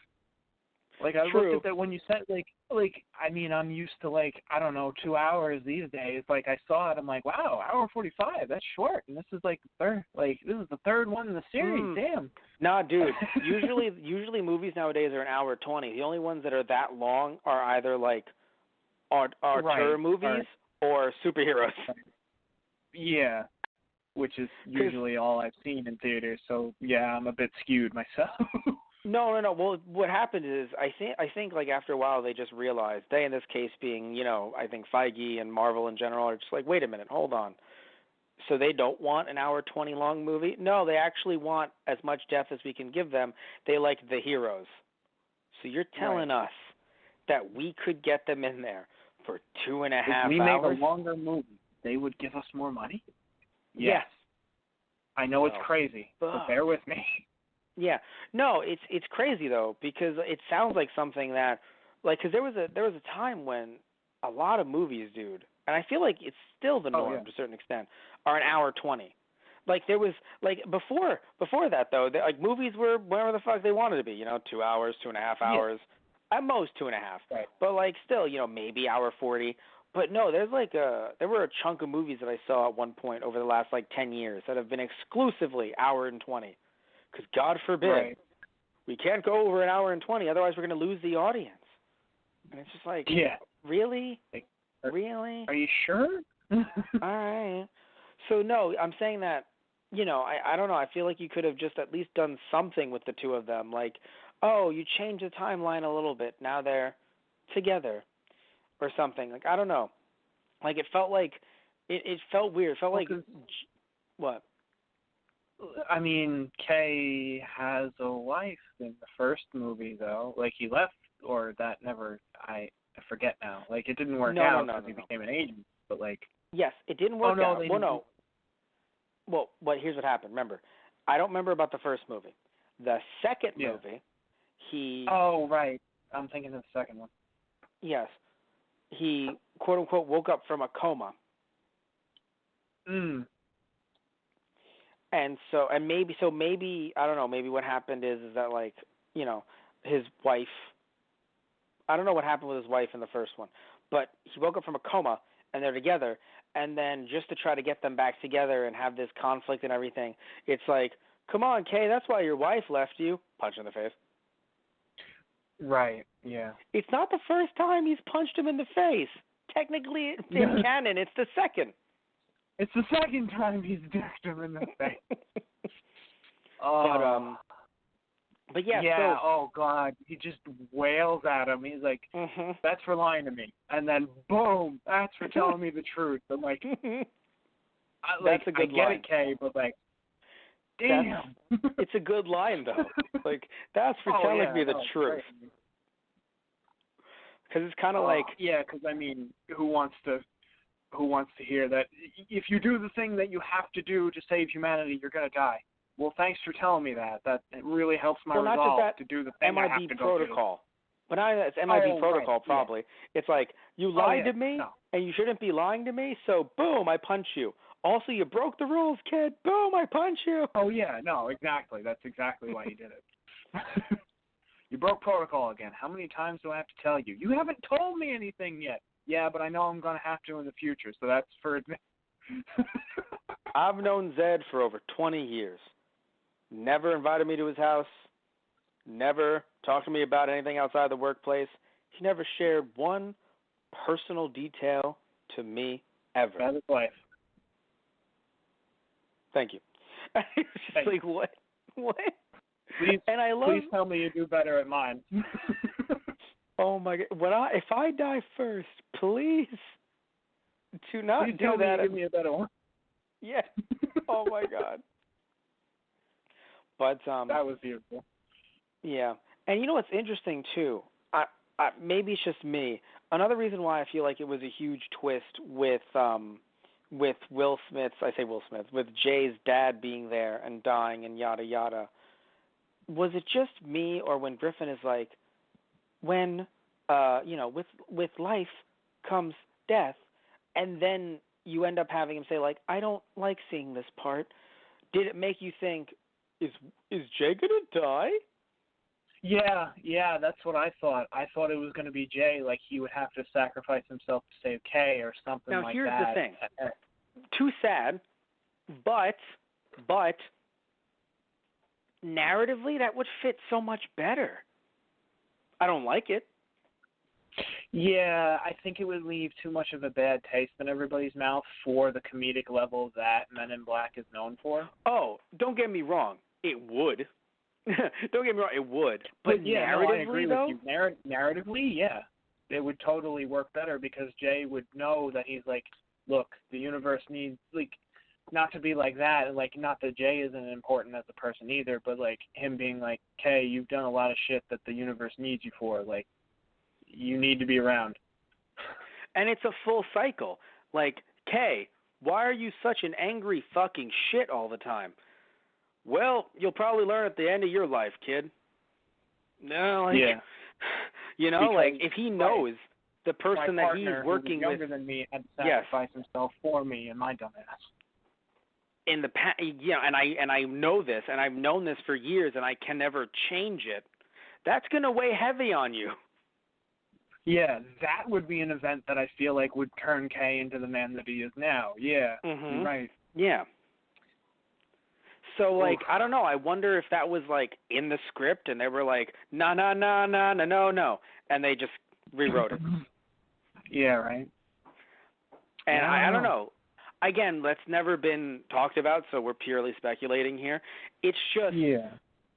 Like I looked at that when you said I'm used to 2 hours these days. Like I saw it, I'm like, wow, hour 45, that's short. And this is this is the third one in the series. Damn. Nah, dude. Usually movies nowadays are an hour 20. The only ones that are that long are either auteur movies or superheroes. Yeah. Which is usually all I've seen in theaters, so yeah, I'm a bit skewed myself. No. Well, what happened is I think after a while they just realized, they in this case being, I think Feige and Marvel in general are just like, wait a minute, hold on. So they don't want an hour 20 long movie? No, they actually want as much depth as we can give them. They like the heroes. So you're telling us that we could get them in there for 2.5 hours? If we make a longer movie, they would give us more money? Yes. I know it's crazy, but bear with me. Yeah. No, it's crazy though, because it sounds like something that because there was a time when a lot of movies, dude, and I feel like it's still the norm to a certain extent, are an hour 20. Like there was before that though, movies were whatever the fuck they wanted to be, 2 hours, 2.5 hours, at most 2.5. Right. But still, maybe hour 40. But no, there were a chunk of movies that I saw at one point over the last 10 years that have been exclusively hour and 20. Because God forbid, we can't go over an hour and 20, otherwise we're going to lose the audience. And it's just really? Really? Are you sure? All right. So no, I'm saying that, I don't know, I feel like you could have just at least done something with the two of them. You changed the timeline a little bit, now they're together. Or something. I don't know. It felt it felt weird. It felt what? I mean, Kay has a wife in the first movie, though. He left, or that never, I forget now. It didn't work out because he became an agent, but Yes, it didn't work out. Well, no. Well, here's what happened. Remember, I don't remember about the first movie. The second movie, he... Oh, right. I'm thinking of the second one. Yes. He, quote-unquote, woke up from a coma. And maybe I don't know, maybe what happened is that, like, you know, his wife, I don't know what happened with his wife in the first one, but he woke up from a coma and they're together, and then just to try to get them back together and have this conflict and everything, it's like, come on, Kay, that's why your wife left you. Punch in the face. Right, yeah. It's not the first time he's punched him in the face. Technically, in canon, it's the second. It's the second time he's decked him in the face. But yeah, yeah. so, Oh God, he just wails at him. He's like, "That's for lying to me," and then boom, that's for telling me the truth. I'm like, that's a good I get line. it, Kay, but like, damn. It's a good line though. Like, that's for telling me the truth. Because it's kind of like, yeah, because I mean, who wants to hear that? If you do the thing that you have to do to save humanity, you're gonna die. Well, thanks for telling me that. That it really helps my not resolve just that, to do the thing I have MIB to protocol. go do. But it's MIB protocol, right, probably. Yeah. It's like, you lied to me, no. and you shouldn't be lying to me, so boom, I punch you. Also, you broke the rules, kid. Boom, I punch you. Oh, yeah, no, exactly. That's exactly why he did it. You broke protocol again. How many times do I have to tell you? You haven't told me anything yet. Yeah, but I know I'm going to have to in the future, so that's for... I've known Zed for over 20 years. Never invited me to his house. Never talked to me about anything outside the workplace. He never shared one personal detail to me ever. That is life. Thank you. It's just like, what? Please, and I love. Please tell me you do better at mine. Oh my God! If I die first, please do not please do tell that. Me you give me a better one. Yeah. Oh my God. But that was beautiful. Yeah, and you know what's interesting too? Maybe it's just me. Another reason why I feel like it was a huge twist with Will Smith's, with Jay's dad being there and dying and yada yada. Was it just me, or when Griffin is like, when with life comes death, and then you end up having him say like, I don't like seeing this part. Did it make you think, is Jay gonna die? Yeah, that's what I thought. I thought it was going to be Jay, like he would have to sacrifice himself to save Kay or something like that. Now, here's the thing. Too sad, but narratively, that would fit so much better. I don't like it. Yeah, I think it would leave too much of a bad taste in everybody's mouth for the comedic level that Men in Black is known for. Oh, don't get me wrong. It would. Don't get me wrong, it would. But yeah, narratively, I agree though? with you. Narratively, yeah. It would totally work better because Jay would know that he's like, look, the universe needs, like, not to be like that, and like, not that Jay isn't important as a person either, but like him being like, Kay, you've done a lot of shit that the universe needs you for. Like, you need to be around. And it's a full cycle. Like, Kay, why are you such an angry fucking shit all the time? Well, you'll probably learn at the end of your life, kid. No, like, yeah. You know, because, like, if he knows the person that he's working who was with, younger than me, had to sacrifice himself for me and my dumbass. In the past, yeah, and I know this, and I've known this for years, and I can never change it. That's gonna weigh heavy on you. Yeah, that would be an event that I feel like would turn Kay into the man that he is now. Yeah, you're right. Yeah. So, like, Oof. I don't know. I wonder if that was, like, in the script, and they were like, no, and they just rewrote it. Yeah, right. And I don't know. Again, that's never been talked about, so we're purely speculating here. It's just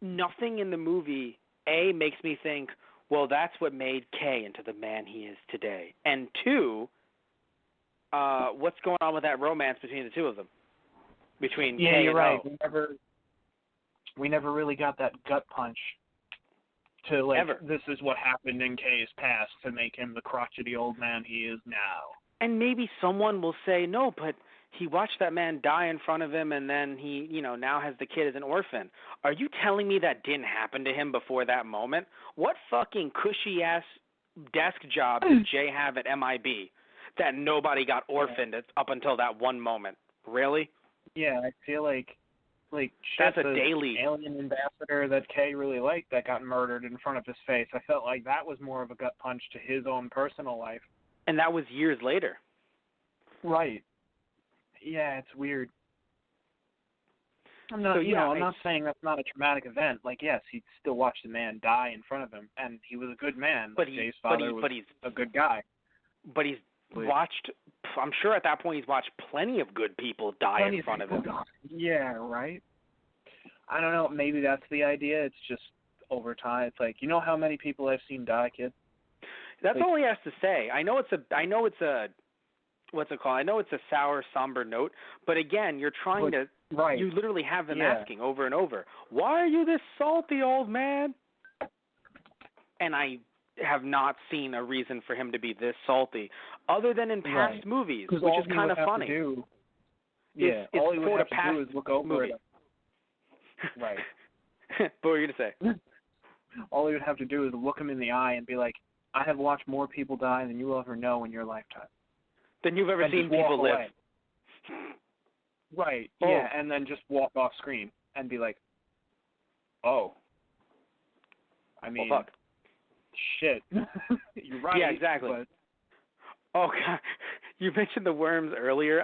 nothing in the movie, A, makes me think, well, that's what made Kay into the man he is today. And two, what's going on with that romance between the two of them? Between Kay you're and right. O. We never really got that gut punch to, like, Ever. This is what happened in Kay's past to make him the crotchety old man he is now. And maybe someone will say, no, but he watched that man die in front of him, and then he, now has the kid as an orphan. Are you telling me that didn't happen to him before that moment? What fucking cushy-ass desk job did Jay have at MIB that nobody got orphaned up until that one moment? Really? Yeah, I feel like like, That's shit, a the daily. alien ambassador that Kay really liked that got murdered in front of his face. I felt like that was more of a gut punch to his own personal life. And that was years later. Right. Yeah, it's weird. I'm not, So, I'm not saying that's not a traumatic event. Like, yes, he still watched a man die in front of him, and he was a good man. But Jay's father was a good guy. But he's watched, I'm sure at that point he's watched plenty of good people die in front of him. Yeah, right? I don't know, maybe that's the idea. It's just over time. It's like, you know how many people I've seen die, kid? That's all he has to say. I know it's a what's it called? I know it's a sour, somber note, but again, you're trying to, right. You literally have them asking over and over, why are you this salty, old man? And I have not seen a reason for him to be this salty, other than in past movies, which is kind of funny. All he would have to do is look over it. Right. What were you going to say? All he would have to do is look him in the eye and be like, I have watched more people die than you will ever know in your lifetime. Than you've ever seen people live. Right, and then just walk off screen and be like, oh. I mean, well, fuck. Shit. You're right. Yeah, exactly. But... Oh, God. You mentioned the worms earlier.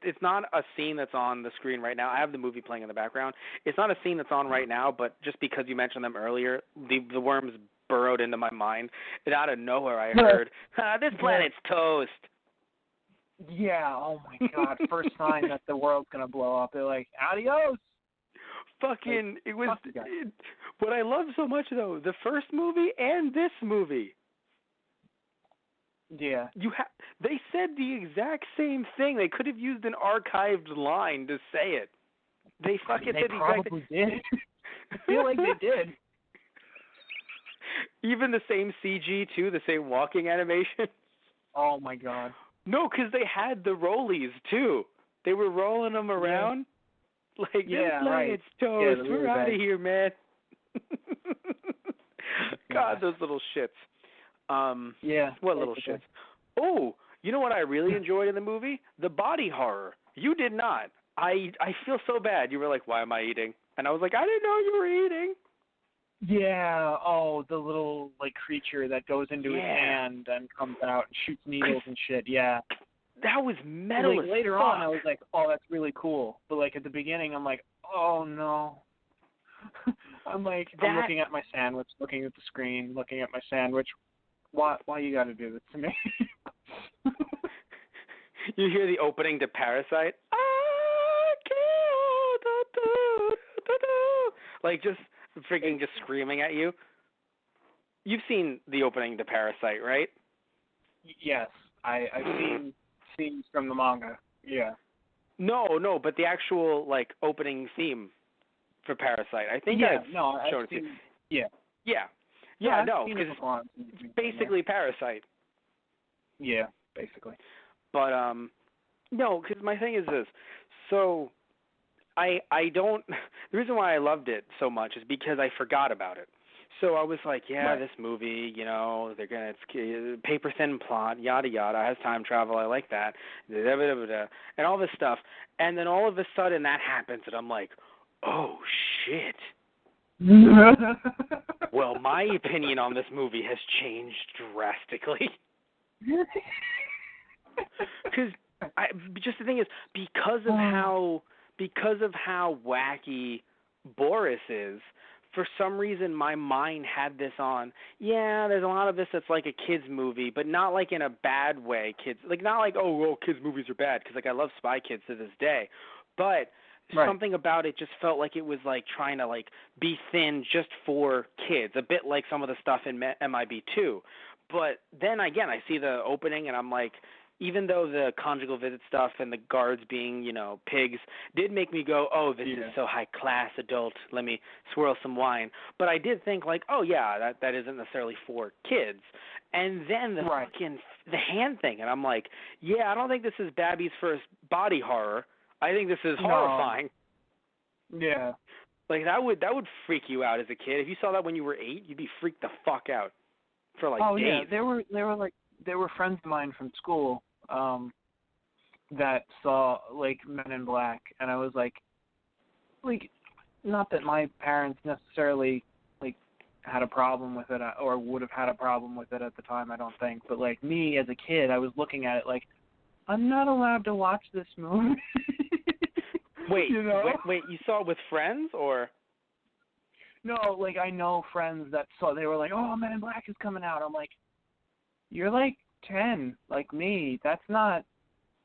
It's not a scene that's on the screen right now. I have the movie playing in the background. It's not a scene that's on right now, but just because you mentioned them earlier, the worms burrowed into my mind. And out of nowhere, I heard, this planet's toast. Yeah, oh my God. First sign that the world's going to blow up. They're like, adios. Fucking, like, it was, what I love so much, though, the first movie and this movie. Yeah. They said the exact same thing. They could have used an archived line to say it. They fucking they did the exact probably did. I feel like they did. Even the same CG, too, the same walking animation. Oh, my God. No, because they had the rollies, too. They were rolling them around. Yeah. Like, this planet's toast. Yeah, we're out of here, man. God, those little shits. Yeah. What little shits? Oh, you know what I really enjoyed in the movie? The body horror. You did not. I feel so bad. You were like, why am I eating? And I was like, I didn't know you were eating. Yeah, the little, like, creature that goes into his hand and comes out and shoots needles and shit, yeah. That was metal as later fuck. on, I was like, oh, that's really cool. But, like, at the beginning, I'm like, oh, no. I'm looking at my sandwich, looking at the screen, looking at my sandwich. Why you gotta do this to me? You hear the opening to Parasite? Like, just freaking just screaming at you. You've seen the opening to Parasite, right? Yes, I've seen scenes from the manga. Yeah. No, but the actual like opening theme for Parasite. I think I've shown it to you. Yeah, no, because it's basically Parasite. Yeah, basically. But no, because my thing is this. So I don't. The reason why I loved it so much is because I forgot about it. So I was like, this movie, it's paper thin plot, yada yada, has time travel, I like that, and all this stuff. And then all of a sudden that happens, and I'm like, oh shit. Well, my opinion on this movie has changed drastically. Because just the thing is, because of how wacky Boris is, for some reason my mind had this on. Yeah, there's a lot of this that's like a kids movie, but not like in a bad way. Kids, like not like kids movies are bad, because like I love Spy Kids to this day, but something about it just felt like it was like trying to like be thin just for kids, a bit like some of the stuff in MIB2. But then again, I see the opening and I'm like, even though the conjugal visit stuff and the guards being, pigs did make me go, oh, this is so high class, adult, let me swirl some wine. But I did think like, oh yeah, that isn't necessarily for kids. And then the hand thing, and I'm like, yeah, I don't think this is Babby's first body horror. I think this is horrifying. Yeah. Like that would freak you out as a kid. If you saw that when you were 8, you'd be freaked the fuck out for like days. Oh yeah, there were friends of mine from school that saw like Men in Black, and I was like, like, not that my parents necessarily like had a problem with it or would have had a problem with it at the time. I don't think, but like me as a kid, I was looking at it like I'm not allowed to watch this movie. Wait, you know? wait, you saw it with friends or? No, like I know friends that saw. They were like, "Oh, Men in Black is coming out." I'm like, "You're like 10, like me. That's not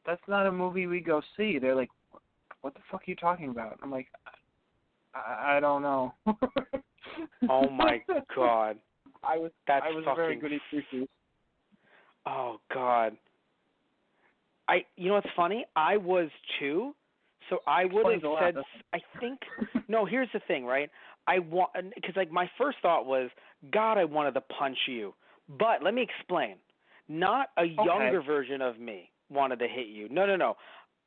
a movie we go see." They're like, "What the fuck are you talking about?" I'm like, I don't know. Oh my God. I was fucking... very good at sushi. Oh God. You know what's funny? I was too. So I would have said, I think, no, here's the thing, right? Because like my first thought was, God, I wanted to punch you. But let me explain. Not a younger version of me wanted to hit you. No.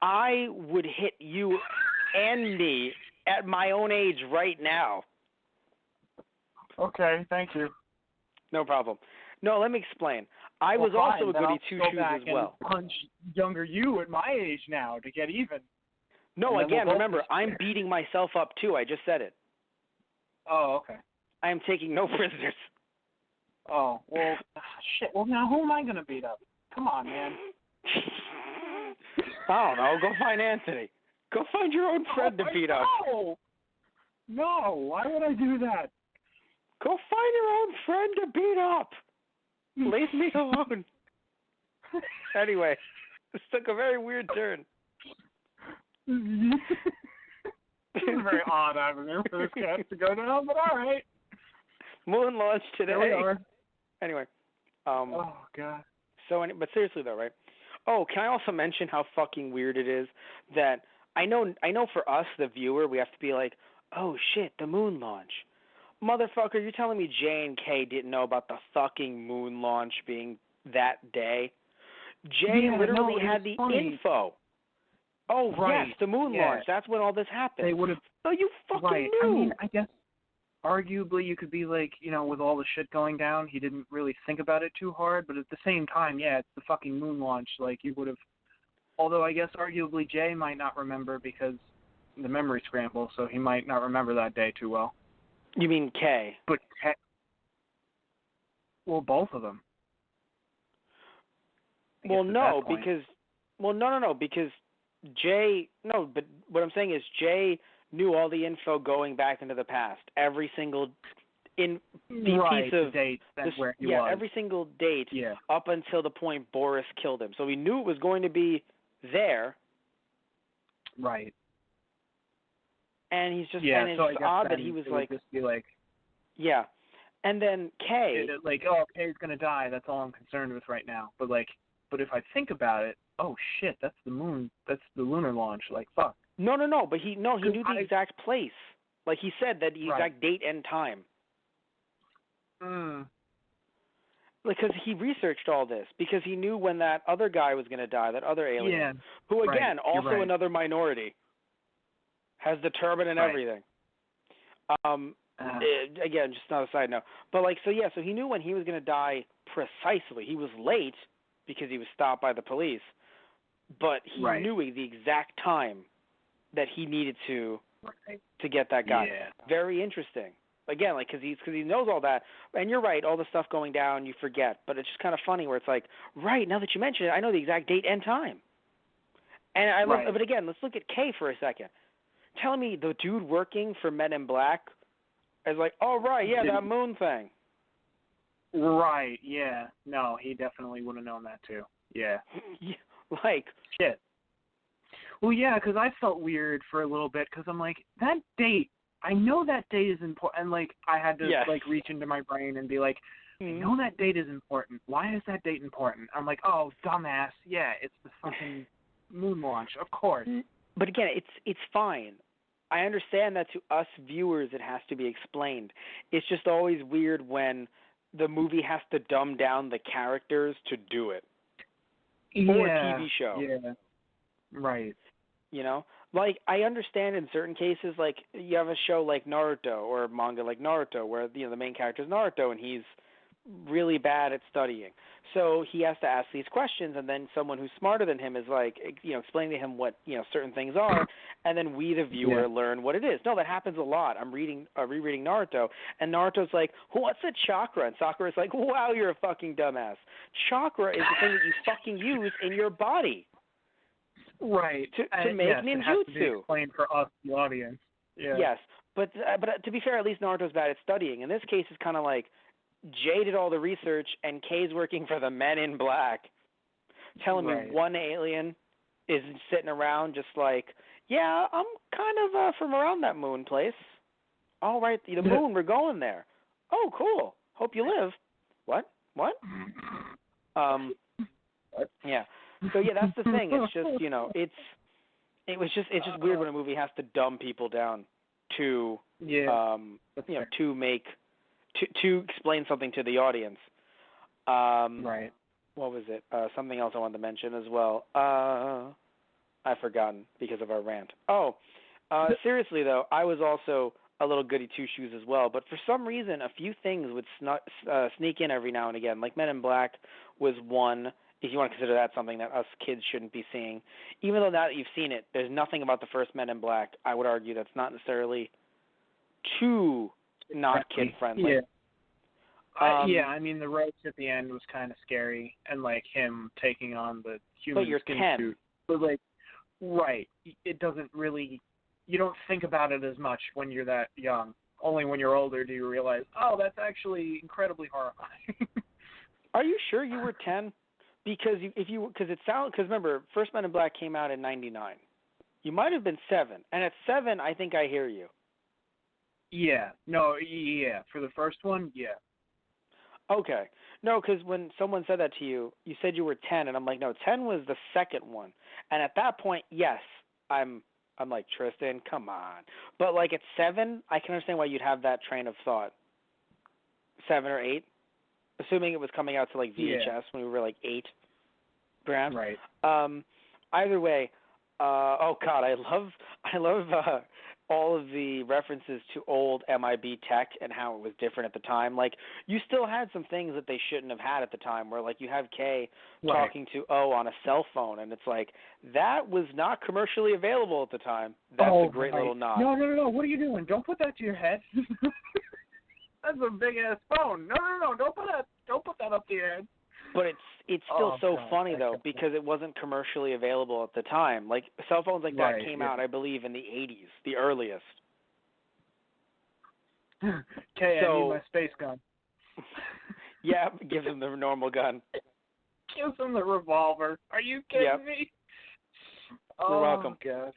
I would hit you and me at my own age right now. Okay, thank you. No problem. No, let me explain. I was also a goody two-shoes as well. And punch younger you at my age now to get even. No, again, remember, I'm beating myself up too. I just said it. Oh, okay. I am taking no prisoners. Oh, well, shit. Well, now who am I going to beat up? Come on, man. I don't know. Go find Anthony. Go find your own friend to beat up. No, why would I do that? Go find your own friend to beat up. Leave me alone. Anyway, this took a very weird turn. This is a very odd avenue for this cast to go down, but all right. Moon launch today. There we are. Anyway. Oh, God. So, but seriously though, right? Oh, can I also mention how fucking weird it is that I know for us, the viewer, we have to be like, oh shit, the moon launch. Motherfucker, you're telling me J and K didn't know about the fucking moon launch being that day? Jay literally had the info. Oh, right. Yes, the moon launch. That's when all this happened. They would have. Oh, you fucking knew. I mean, I guess arguably you could be like, with all the shit going down, he didn't really think about it too hard. But at the same time, yeah, it's the fucking moon launch. Like, you would have. Although I guess arguably Jay might not remember because the memory scramble, so he might not remember that day too well. You mean K? But well, both of them. Well, no, because Jay. No, but what I'm saying is Jay knew all the info going back into the past. Every single piece of date. That's where he was. Every single date up until the point Boris killed him. So he knew it was going to be there. Right. And he's just and it's just odd that he was like, just be like, yeah. And then K, K's gonna die. That's all I'm concerned with right now. But if I think about it, oh shit, that's the moon. That's the lunar launch. Like, fuck. No. But he knew the exact place. Like he said that the exact date and time. Because he researched all this because he knew when that other guy was going to die, that other alien, who again also another minority, has the turban and everything. Again, just not a side note, but so he knew when he was going to die precisely. He was late because he was stopped by the police, but he knew the exact time that he needed to get that guy. Yeah. Very interesting. Again, because he knows all that, and you're right, all the stuff going down, you forget. But it's just kind of funny where it's like, right, now that you mention it, I know the exact date and time. And I love, but again, let's look at K for a second. Telling me the dude working for Men in Black is like, oh right, yeah, that moon thing. Right, yeah, no, he definitely would have known that too. Yeah. Shit. Well, yeah, because I felt weird for a little bit because I'm like, that date. I know that date is important, and I had to reach into my brain and be like, I know that date is important. Why is that date important? I'm like, oh, dumbass. Yeah, it's the fucking moon launch, of course. But again, it's fine. I understand that to us viewers it has to be explained. It's just always weird when the movie has to dumb down the characters to do it. Or a TV show. Yeah. Right. I understand in certain cases, you have a show like Naruto or a manga like Naruto where, the main character is Naruto and he's really bad at studying. So he has to ask these questions, and then someone who's smarter than him is like, explaining to him what, certain things are, and then we, the viewer, learn what it is. No, that happens a lot. I'm rereading Naruto, and Naruto's like, what's a chakra? And Sakura's like, wow, you're a fucking dumbass. Chakra is the thing that you fucking use in your body. Right. To make ninjutsu. It has to be explained for us, the audience. Yeah. Yes, but to be fair, at least Naruto's bad at studying. In this case, it's kind of like Jay did all the research, and Kay's working for the Men in Black, telling me one alien is sitting around just like, yeah, I'm kind of from around that moon place. All right, the moon, we're going there. Oh, cool. Hope you live. What? Yeah. So yeah, that's the thing. It's just it's just weird when a movie has to dumb people down to to explain something to the audience. Right. What was it? Something else I wanted to mention as well. I've forgotten because of our rant. Seriously though, I was also a little goody two-shoes as well, but for some reason a few things would sneak in every now and again. Like Men in Black was one, if you want to consider that something that us kids shouldn't be seeing. Even though now that you've seen it, there's nothing about the first Men in Black, I would argue, that's not necessarily too not kid-friendly. Yeah. I mean, the roach at the end was kind of scary, and, like, him taking on the human but you're skin 10. suit. But, like, right, it doesn't really, you don't think about it as much when you're that young. Only when you're older do you realize, oh, that's actually incredibly horrifying. Are you sure you were 10? Because remember, first Men in Black came out in 99. You might have been 7, and at 7, I think I hear you. Yeah. No, yeah. For the first one, yeah. Okay. No, because when someone said that to you, you said you were 10, and I'm like, no, 10 was the second one. And at that point, yes, I'm like, Tristan, come on. But, like, at 7, I can understand why you'd have that train of thought. 7 or 8, assuming it was coming out to, like, VHS when we were, like, 8, perhaps. Right. Either way, oh, God, I love all of the references to old MIB tech and how it was different at the time. Like, you still had some things that they shouldn't have had at the time, where, like, you have Kay talking to O on a cell phone, and it's like, that was not commercially available at the time. That's a great little nod. No, what are you doing? Don't put that to your head. That's a big-ass phone. No, don't put that up to your head. But it's still funny, though, because it wasn't commercially available at the time. Like, cell phones like that came out, I believe, in the 80s, the earliest. Okay, I need my space gun. Yeah, gives him the normal gun. Gives him the revolver. Are you kidding me? You're welcome. Gosh.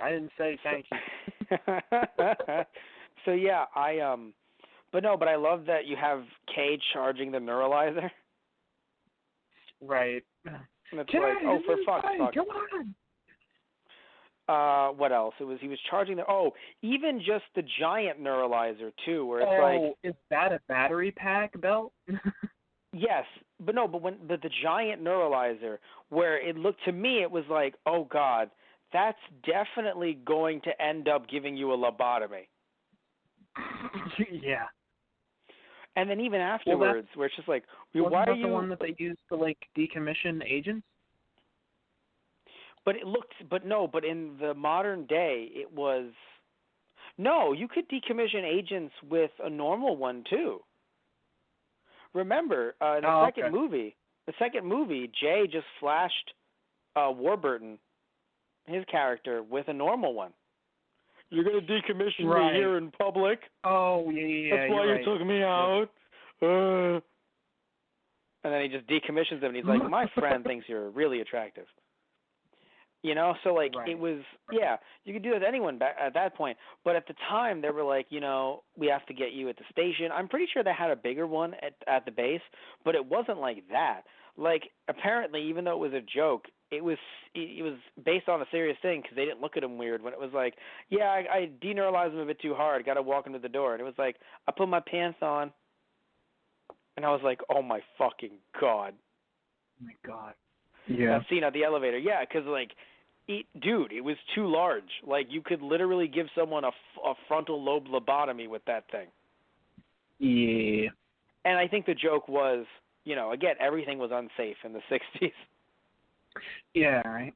I didn't say thank you. So, yeah, But I love that you have Kay charging the neuralizer. Right. And it's for fuck's sake. Come on. What else? He was charging even just the giant neuralizer too, where it's is that a battery pack belt? Yes, but the giant neuralizer, where it looked to me, it was like, oh God, that's definitely going to end up giving you a lobotomy. Yeah. And then even afterwards, where it's just like, why are you the one that they used to like decommission agents? But in the modern day, it was you could decommission agents with a normal one too. Remember, in the second movie, Jay just flashed Warburton, his character, with a normal one. You're going to decommission me here in public? Oh, yeah. That's why you took me out? And then he just decommissions him, and he's like, my friend thinks you're really attractive. So, like, it was, you could do that to anyone at that point. But at the time, they were like, we have to get you at the station. I'm pretty sure they had a bigger one at the base, but it wasn't like that. Like, apparently, even though it was a joke, it was based on a serious thing, because they didn't look at him weird when it was like, I deneuralized him a bit too hard, got to walk him to the door. And it was like, I put my pants on, and I was like, oh my fucking God. Oh my God. Yeah. That scene at the elevator. Yeah, because, like, it was too large. Like, you could literally give someone a frontal lobe lobotomy with that thing. Yeah. And I think the joke was, again, everything was unsafe in the 60s. Yeah, right.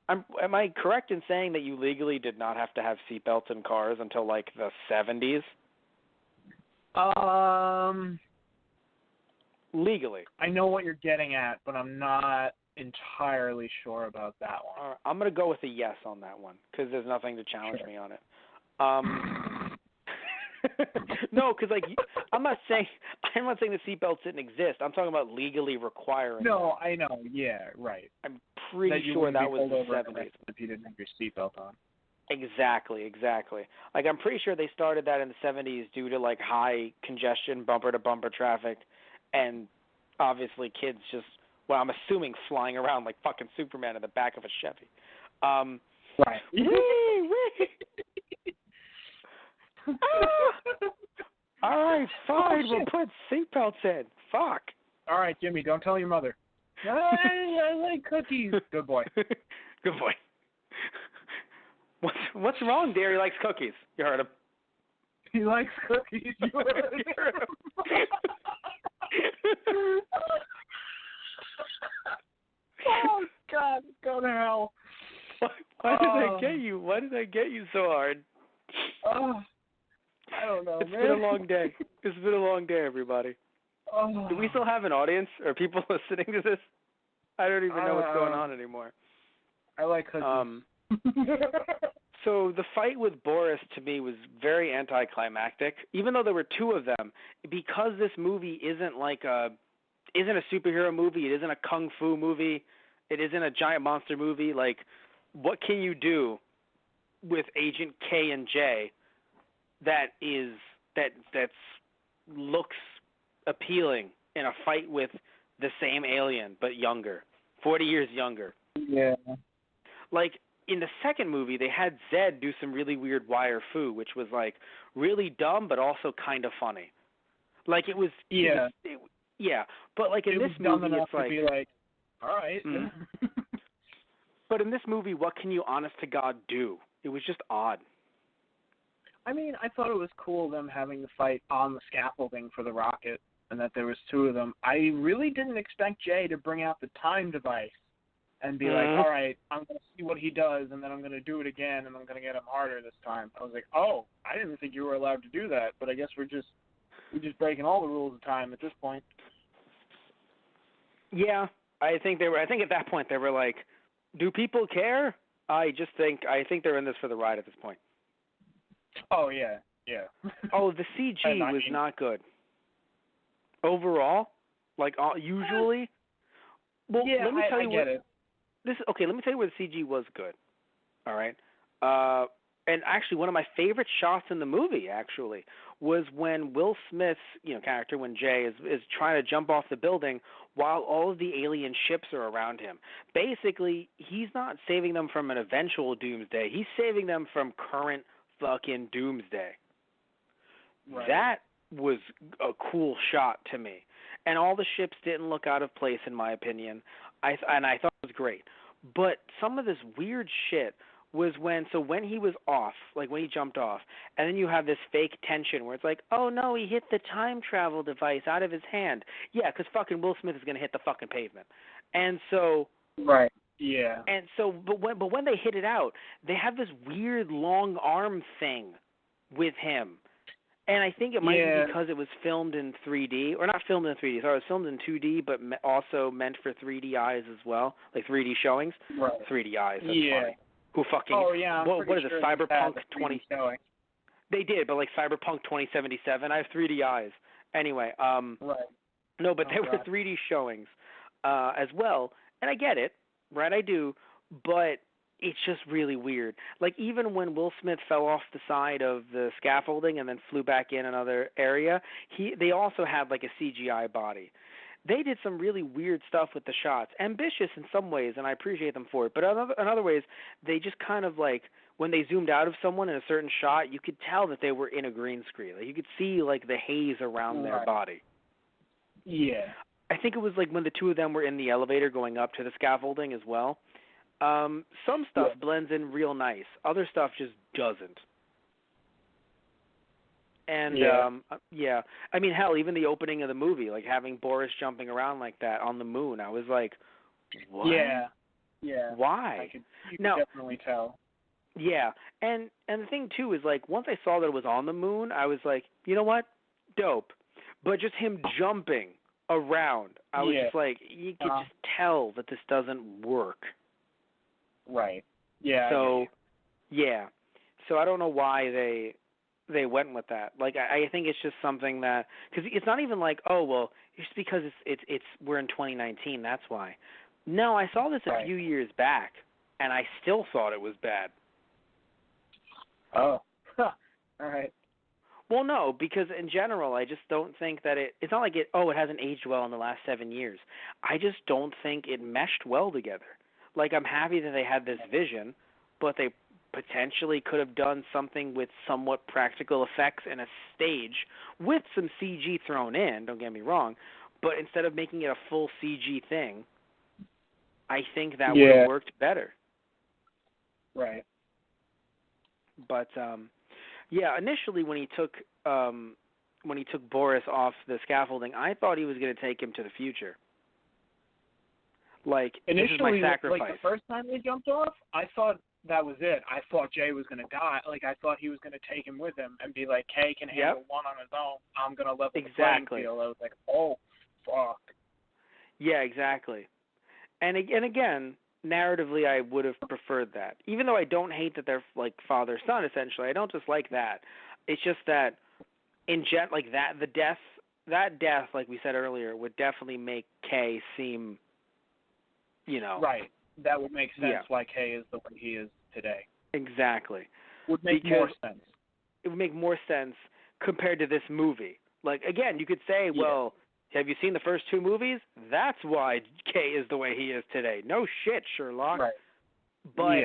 Am I correct in saying that you legally did not have to have seatbelts in cars until like the 70s? Legally. I know what you're getting at, but I'm not entirely sure about that one. All right, I'm going to go with a yes on that one because there's nothing to challenge me on it. No, because I'm not saying the seatbelts didn't exist. I'm talking about legally requiring. No, I know. Yeah, right. I'm pretty sure that was the 70s. If you didn't have your seatbelt on. Exactly. Like I'm pretty sure they started that in the 70s due to like high congestion, bumper to bumper traffic, and obviously kids just, well, I'm assuming flying around like fucking Superman in the back of a Chevy. Right. Wee. All right, fine. We'll put seatbelts in. Fuck. All right, Jimmy, don't tell your mother. I like cookies. Good boy. Good boy. What's wrong, dear? He likes cookies. You heard him. He likes cookies. You heard him. Oh God, go to hell. Why did I get you? Why did I get you so hard? I don't know, It's man. been a long day. It's been a long day, everybody. Do we still have an audience? Are people listening to this? I don't even know what's going on anymore. I like cookies. So the fight with Boris to me was very anticlimactic, even though there were two of them, because this movie isn't a superhero movie, it isn't a kung fu movie, it isn't a giant monster movie. Like, what can you do with Agent K and J that looks appealing in a fight with the same alien but younger, 40 years younger? Yeah. Like, in the second movie, they had Zed do some really weird wire fu, which was, like, really dumb but also kind of funny. Like, it was... Yeah. But, like, in this movie, it's like... to be like, all right. But in this movie, what can you, honest to God, do? It was just odd. I mean, I thought it was cool them having the fight on the scaffolding for the rocket and that there was two of them. I really didn't expect Jay to bring out the time device and be like, all right, I'm going to see what he does, and then I'm going to do it again, and I'm going to get him harder this time. I was like, oh, I didn't think you were allowed to do that, but I guess we're just breaking all the rules of time at this point. Yeah, I think at that point they were like, do people care? I think they're in this for the ride at this point. Oh, yeah. Oh, the CG was not good. Overall, like usually. Well, yeah, let me tell you I get it. Let me tell you where the CG was good. All right. And actually, one of my favorite shots in the movie actually was when Will Smith's character, when Jay is trying to jump off the building while all of the alien ships are around him. Basically, he's not saving them from an eventual doomsday. He's saving them from current fucking doomsday. Right. That was a cool shot to me. And all the ships didn't look out of place, in my opinion. I thought it was great. But some of this weird shit was when he was off, like when he jumped off, and then you have this fake tension where it's like, oh no, he hit the time travel device out of his hand. Yeah, because fucking Will Smith is going to hit the fucking pavement. And so... Right, yeah. And so, but when they hit it out, they have this weird long arm thing with him. And I think it might be because it was filmed in 3D, or not filmed in 3D, sorry, it was filmed in 2D, but also meant for 3D eyes as well, like 3D showings. Right. 3D eyes, that's funny. Who fucking, oh, yeah, what is it, Cyberpunk 20... showing. They did, but like Cyberpunk 2077, I have 3D eyes. Anyway, right. No, but there were 3D showings as well, and I get it, right, I do, but it's just really weird. Like, even when Will Smith fell off the side of the scaffolding and then flew back in another area, they also had like a CGI body. They did some really weird stuff with the shots. Ambitious in some ways, and I appreciate them for it. But in other ways, they just kind of like, when they zoomed out of someone in a certain shot, you could tell that they were in a green screen. Like, you could see like the haze around their body. Yeah. I think it was like when the two of them were in the elevator going up to the scaffolding as well. Some stuff blends in real nice. Other stuff just doesn't. And Yeah. I mean, hell, even the opening of the movie, like having Boris jumping around like that on the moon, I was like, what? Yeah. Why? You Now- could definitely tell. Yeah, and the thing too is like once I saw that it was on the moon, I was like, you know what, dope. But just him jumping around, I was just like, you could just tell that this doesn't work. Right. Yeah. So, yeah. So I don't know why they went with that. Like I think it's just something that because it's not even like, oh well, just because it's we're in 2019, that's why. No, I saw this a few years back, and I still thought it was bad. Oh. All right. Well, no, because in general, I just don't think that it's not like it hasn't aged well in the last 7 years. I just don't think it meshed well together. Like, I'm happy that they had this vision, but they potentially could have done something with somewhat practical effects and a stage with some CG thrown in, don't get me wrong, but instead of making it a full CG thing, I think that would have worked better. Right. But initially when he took Boris off the scaffolding, I thought he was going to take him to the future. Like, initially, this is my sacrifice. Like the first time they jumped off, I thought that was it. I thought Jay was going to die. Like, I thought he was going to take him with him and be like, Kay can handle one on his own. I'm going to level the playing field. I was like, oh, fuck. Yeah, exactly. And again, narratively, I would have preferred that. Even though I don't hate that they're like father-son, essentially, I don't dislike that. It's just that that death, like we said earlier, would definitely make Kay seem, Right. That would make sense why Kay is the way he is today. Exactly. Would make more sense. It would make more sense compared to this movie. Like, again, you could say, well, have you seen the first two movies? That's why Kay is the way he is today. No shit, Sherlock. Right. But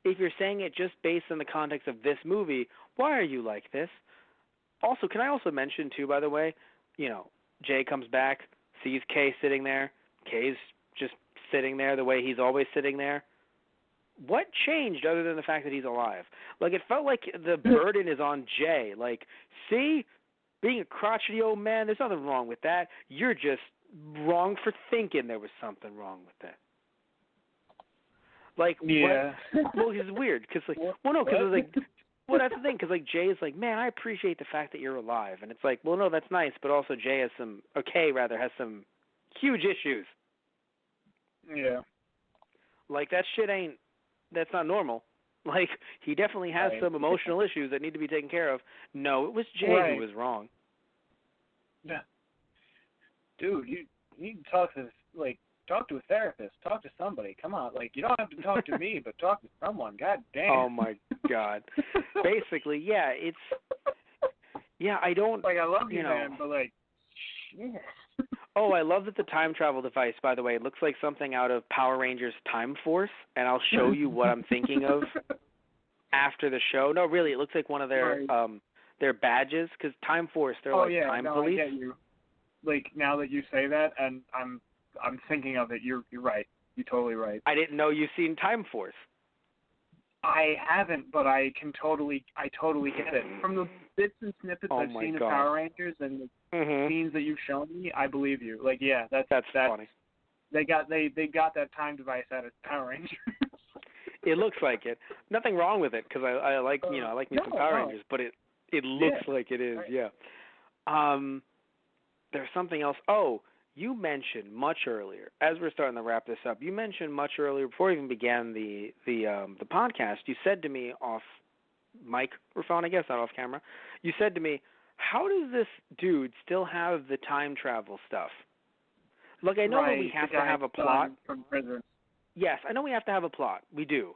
if you're saying it just based on the context of this movie, why are you like this? Also, can I also mention, too, by the way, Jay comes back, sees Kay sitting there. Kay's just sitting there the way he's always sitting there. What changed other than the fact that he's alive? Like, it felt like the burden is on Jay. Like, see, being a crotchety old man, there's nothing wrong with that. You're just wrong for thinking there was something wrong with that. Like, well, it's weird, because, like, well, no, because, like, well, that's the thing, because, like, Jay is like, man, I appreciate the fact that you're alive. And it's like, well, no, that's nice, but also Jay has Kay has some huge issues. Yeah. Like, that shit that's not normal. Like, he definitely has some emotional issues that need to be taken care of. No, it was Jay who was wrong. Yeah. Dude, you need to talk to a therapist. Talk to somebody. Come on. Like, you don't have to talk to me, but talk to someone. God damn. Oh, my God. Basically, I don't... Like, I love you, man, but, like, shit. Oh, I love that the time travel device, by the way, it looks like something out of Power Rangers Time Force, and I'll show you what I'm thinking of after the show. No, really, it looks like one of their badges, because Time Force, they're time police. I get you. Like, now that you say that, and I'm thinking of it, you're right. You're totally right. I didn't know you've seen Time Force. I haven't, but I totally get it. From the bits and snippets I've seen of Power Rangers and the scenes that you've shown me, I believe you. Like, that's funny. They got that time device out of Power Rangers. It looks like it. Nothing wrong with it, because I like me some Power Rangers, but it looks like it is. Right. Yeah. There's something else. Oh, you mentioned much earlier, as we're starting to wrap this up, you mentioned much earlier, before we even began the podcast, you said to me off microphone, I guess, not off camera, you said to me, how does this dude still have the time travel stuff? Like, I know that we have to have a plot. From prison. Yes, I know we have to have a plot. We do.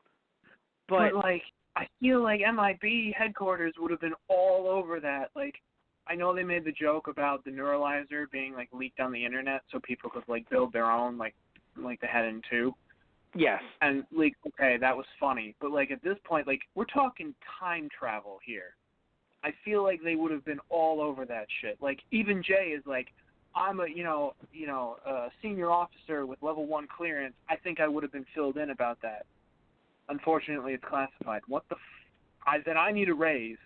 But like, I feel like MIB headquarters would have been all over that. Like, I know they made the joke about the neuralizer being, like, leaked on the internet so people could, like, build their own, like they had in 2. Yes. And, like, okay, that was funny. But, like, at this point, like, we're talking time travel here. I feel like they would have been all over that shit. Like, even Jay is like, I'm a senior officer with level 1 clearance. I think I would have been filled in about that. Unfortunately, it's classified. What the then I need a raise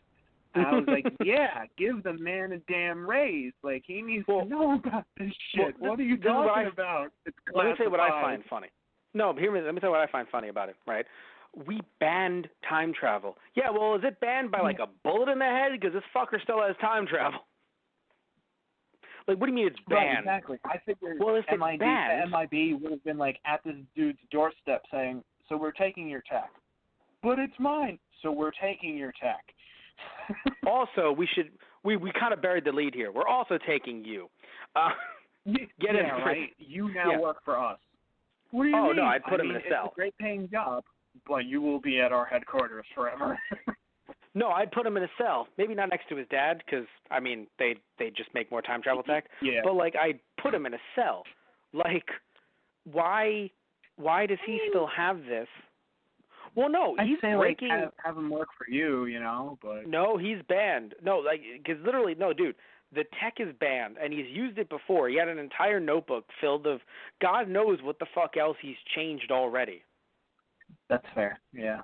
And I was like, yeah, give the man a damn raise. Like, he needs to know about this shit. What are you talking about? It's classified. Let me tell you what I find funny. No, let me tell you what I find funny about it, right? We banned time travel. Yeah, well, is it banned by, like, a bullet in the head? Because this fucker still has time travel. Like, what do you mean it's banned? Right, exactly. I figured banned, MIB would have been, like, at this dude's doorstep saying, so we're taking your tech. But it's mine, so we're taking your tech. Also, we kind of buried the lead here. We're also taking you. Get in, right? You now work for us. What do you mean? No, I'd put him in a cell. It's a great paying job, but you will be at our headquarters forever. No, I'd put him in a cell. Maybe not next to his dad, because I mean they just make more time travel tech. Yeah. But like I'd put him in a cell. Like, why does he still have this? Well, no, he's breaking. Like, have him work for you, but no, he's banned. No, like, because literally, no, dude. The tech is banned, and he's used it before. He had an entire notebook filled of God knows what the fuck else he's changed already. That's fair, yeah.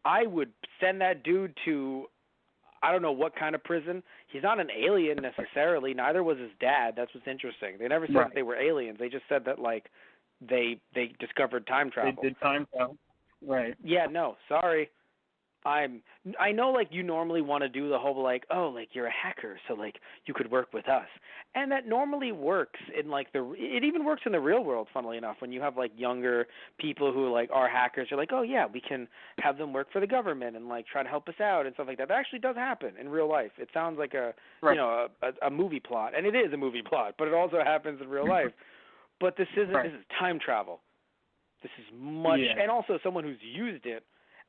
I would send that dude to, I don't know what kind of prison. He's not an alien necessarily. Neither was his dad. That's what's interesting. They never said that they were aliens. They just said that, like, they discovered time travel. They did time travel. Right. Yeah, no, sorry. I know, like, you normally want to do the whole, like, oh, like, you're a hacker, so, like, you could work with us. And that normally works in, like, it even works in the real world, funnily enough, when you have, like, younger people who, like, are hackers. You're like, oh, yeah, we can have them work for the government and, like, try to help us out and stuff like that. That actually does happen in real life. It sounds like a movie plot, and it is a movie plot, but it also happens in real life. But this isn't. This is time travel. This is much, and also someone who's used it.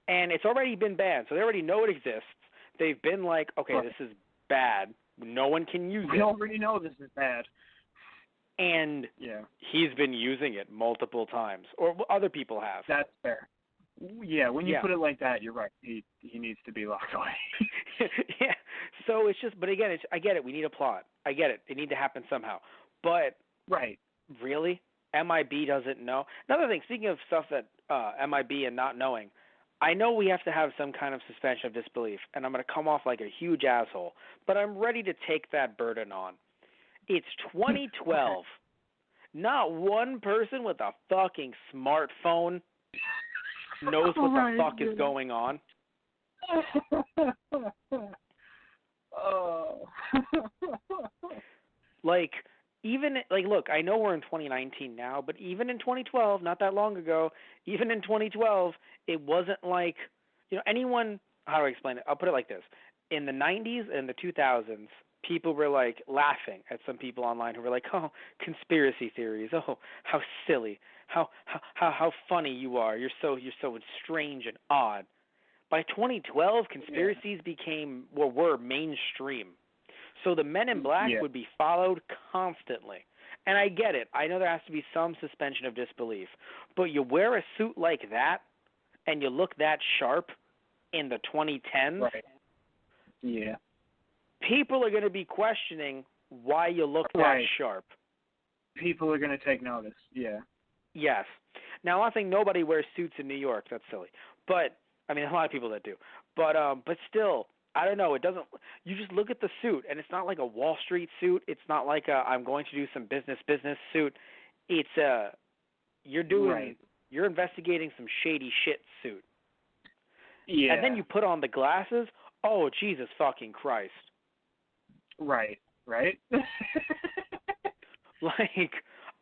And it's already been banned, so they already know it exists. They've been like, okay, this is bad. No one can use it. We already know this is bad. And he's been using it multiple times, or other people have. That's fair. Yeah, when you put it like that, you're right. He needs to be locked away. Yeah. So it's just, but again, I get it. We need a plot. I get it. It needs to happen somehow. But really, MIB doesn't know. Another thing, speaking of stuff that MIB and not knowing. I know we have to have some kind of suspension of disbelief, and I'm going to come off like a huge asshole, but I'm ready to take that burden on. It's 2012. Not one person with a fucking smartphone knows what the fuck is going on. Look, I know we're in 2019 now, but even in 2012, not that long ago, even in 2012, it wasn't like, anyone, how do I explain it? I'll put it like this. In the 90s and the 2000s, people were, like, laughing at some people online who were like, oh, conspiracy theories. Oh, how silly. How funny you are. You're so strange and odd. By 2012, conspiracies were mainstream. So the Men in Black would be followed constantly. And I get it. I know there has to be some suspension of disbelief. But you wear a suit like that and you look that sharp in the 2010s, people are going to be questioning why you look that sharp. People are going to take notice, Yes. Now, I'm not saying nobody wears suits in New York. That's silly. But, I mean, a lot of people that do. But still, I don't know. It doesn't. You just look at the suit, and it's not like a Wall Street suit. It's not like a I'm going to do some business suit. It's you're investigating some shady shit suit. Yeah. And then you put on the glasses. Oh, Jesus fucking Christ. Right. Like,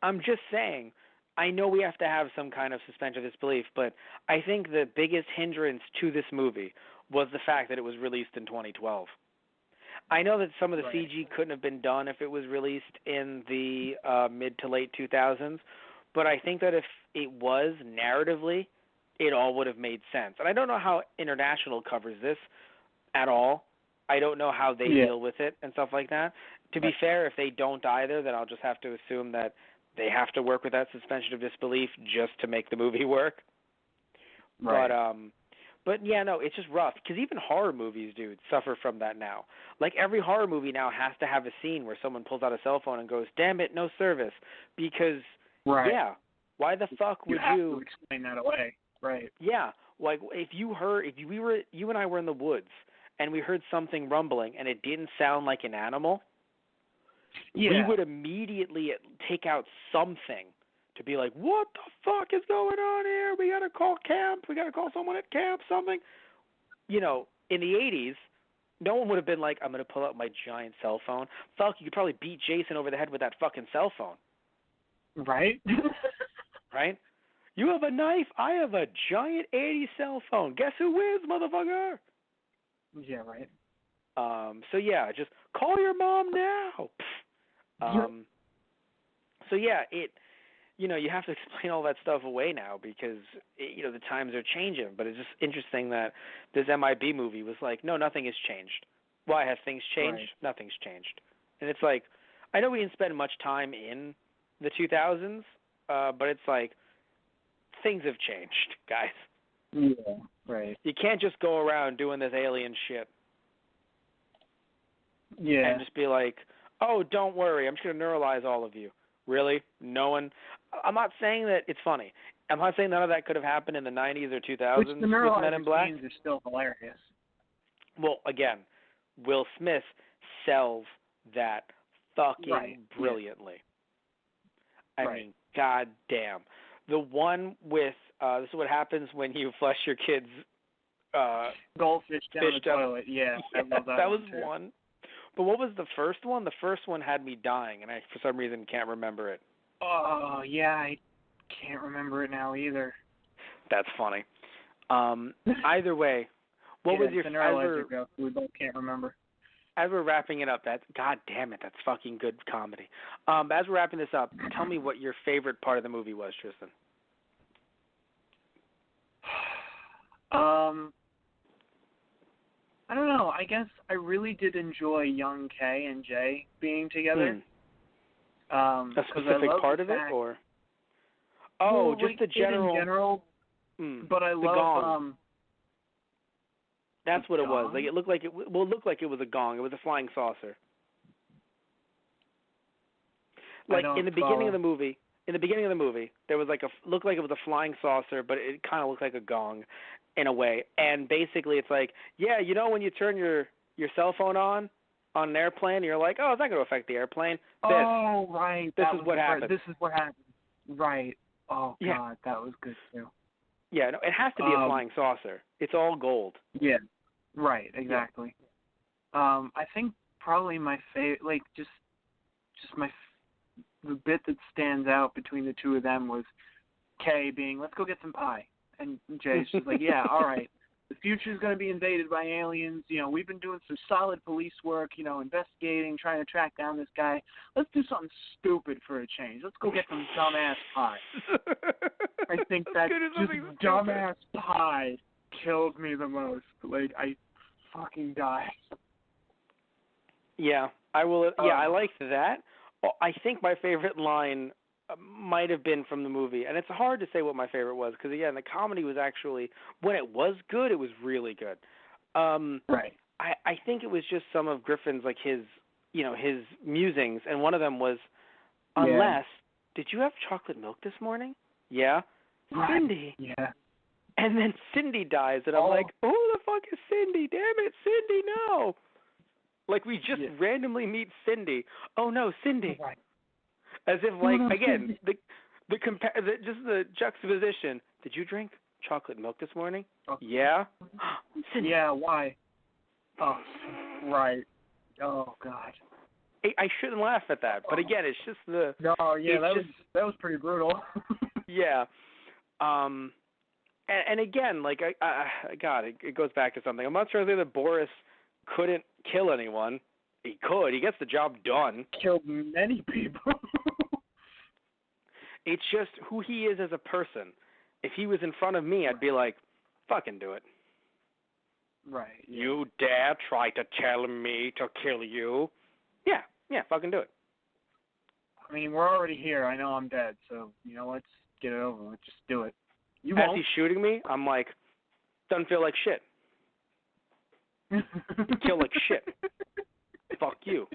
I'm just saying. I know we have to have some kind of suspension of disbelief, but I think the biggest hindrance to this movie was the fact that it was released in 2012. I know that some of the CG couldn't have been done if it was released in the mid to late 2000s, but I think that if it was narratively, it all would have made sense. And I don't know how International covers this at all. I don't know how they deal with it and stuff like that. To be fair, if they don't either, then I'll just have to assume that they have to work with that suspension of disbelief just to make the movie work. Right. But yeah, no, it's just rough because even horror movies, dude, suffer from that now. Like every horror movie now has to have a scene where someone pulls out a cell phone and goes, "Damn it, no service," because why the fuck would you have to explain that away? Right. Yeah, like if you and I were in the woods and we heard something rumbling and it didn't sound like an animal, Yeah. we would immediately take out something to be like, what the fuck is going on here? We got to call camp. We got to call someone at camp, something. You know, in the 80s, no one would have been like, I'm going to pull out my giant cell phone. Fuck, you could probably beat Jason over the head with that fucking cell phone. Right? Right? You have a knife. I have a giant 80s cell phone. Guess who wins, motherfucker? Yeah, right. So yeah, just call your mom now. So yeah, you know, you have to explain all that stuff away now because you know, the times are changing. But it's just interesting that this MIB movie was like, no, nothing has changed. Why have things changed? Right. Nothing's changed. And it's like, I know we didn't spend much time in the 2000s, but it's like things have changed, guys. Yeah, right. You can't just go around doing this alien shit. Yeah. And just be like, oh, don't worry, I'm just going to neuralize all of you. Really? No one? I'm not saying that it's funny. I'm not saying none of that could have happened in the 90s or 2000s Which the with Men in Black. scenes are still hilarious. Well, again, Will Smith sells that fucking brilliantly. I mean, goddamn. The one with, this is what happens when you flush your kids' Goldfish down fish the toilet. Yeah, I love that was one too. one. But what was the first one? The first one had me dying, and I, for some reason, can't remember it. Oh, yeah, I can't remember it now either. That's funny. Either way, what was your neuralizer joke? We both can't remember. As we're wrapping it up, God damn it, that's fucking good comedy. As we're wrapping this up, tell me what your favorite part of the movie was, Tristan. I don't know. I guess I really did enjoy young Kay and Jay being together. A specific part of it, or? Oh, well, just the general. In general, but I love gong. That's what it was. Like it looked like it. Well, it looked like it was a gong. It was a flying saucer. Like in the beginning of the movie. In the beginning of the movie, there was like looked like it was a flying saucer, but it kind of looked like a gong, in a way. And basically, it's like, yeah, you know, when you turn your cell phone on an airplane, you're like, oh, it's not going to affect the airplane. Oh, right. This is what happened. This is what happened. Right. Oh, yeah. God, that was good too. Yeah, no, it has to be a flying saucer. It's all gold. Yeah. Right. Exactly. Yeah. I think probably my favorite, like just the bit that stands out between the two of them was Kay being, let's go get some pie. And Jay's just like, yeah, all right. The future's going to be invaded by aliens. You know, we've been doing some solid police work, you know, investigating, trying to track down this guy. Let's do something stupid for a change. Let's go get some dumbass pie. I think that just dumbass pie killed me the most. Like, I fucking died. Yeah, I will. Yeah, I liked that. I think my favorite line might have been from the movie, and it's hard to say what my favorite was because again, the comedy was actually, when it was good, it was really good. Right. I think it was just some of Griffin's, like his musings, and one of them was, unless, did you have chocolate milk this morning? Yeah. Right. Cindy. Yeah. And then Cindy dies, and I'm like, who the fuck is Cindy? Damn it, Cindy, no. Like, we just randomly meet Cindy. Oh, no, Cindy. Right. As if, like, again, just the juxtaposition. Did you drink chocolate milk this morning? Oh. Yeah? Cindy. Yeah, why? Oh, right. Oh, God. I shouldn't laugh at that, but again, it's just the... No, yeah, that was pretty brutal. Yeah. And again, like, God, it goes back to something. I'm not sure that Boris couldn't kill anyone. He could. He gets the job done. Killed many people. It's just who he is as a person. If he was in front of me, I'd be like, fucking do it. Right. Yeah. You dare try to tell me to kill you? Yeah, fucking do it. I mean, we're already here. I know I'm dead, so, you know, let's get it over. Let's just do it. You As won't. he's shooting me, I'm like, doesn't feel like shit. Kill like shit. Fuck you.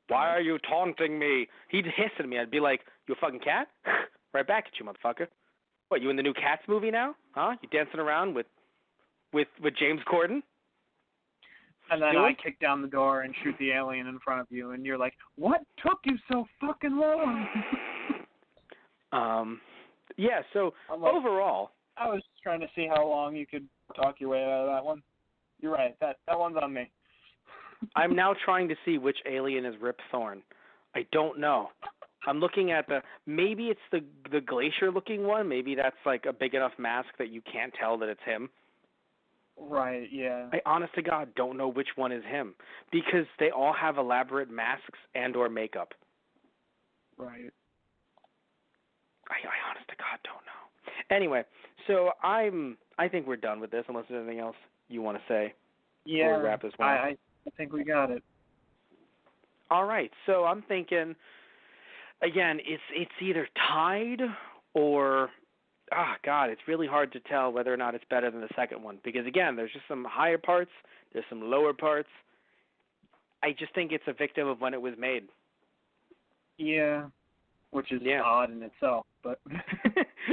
Why are you taunting me? He'd hiss at me. I'd be like, you a fucking cat? Right back at you, motherfucker. What, you in the new Cats movie now? Huh? You dancing around with James Corden? And then Do I it? kick down the door and shoot the alien in front of you, and you're like, "What took you so fucking long?" Yeah. So I'm like, overall, I was just trying to see how long you could talk your way out of that one. You're right. That one's on me. I'm now trying to see which alien is Rip Thorne. I don't know. I'm looking at maybe it's the glacier looking one. Maybe that's like a big enough mask that you can't tell that it's him. Right. Yeah. I honest to God don't know which one is him because they all have elaborate masks and or makeup. Right. I honest to God don't know. Anyway, so I think we're done with this unless there's anything else you want to say Yeah. before we wrap this one up. I think we got it. All right, so I'm thinking, again, it's either tied or, God, it's really hard to tell whether or not it's better than the second one because, again, there's just some higher parts, there's some lower parts. I just think it's a victim of when it was made. Yeah. Which is Yeah. odd in itself, but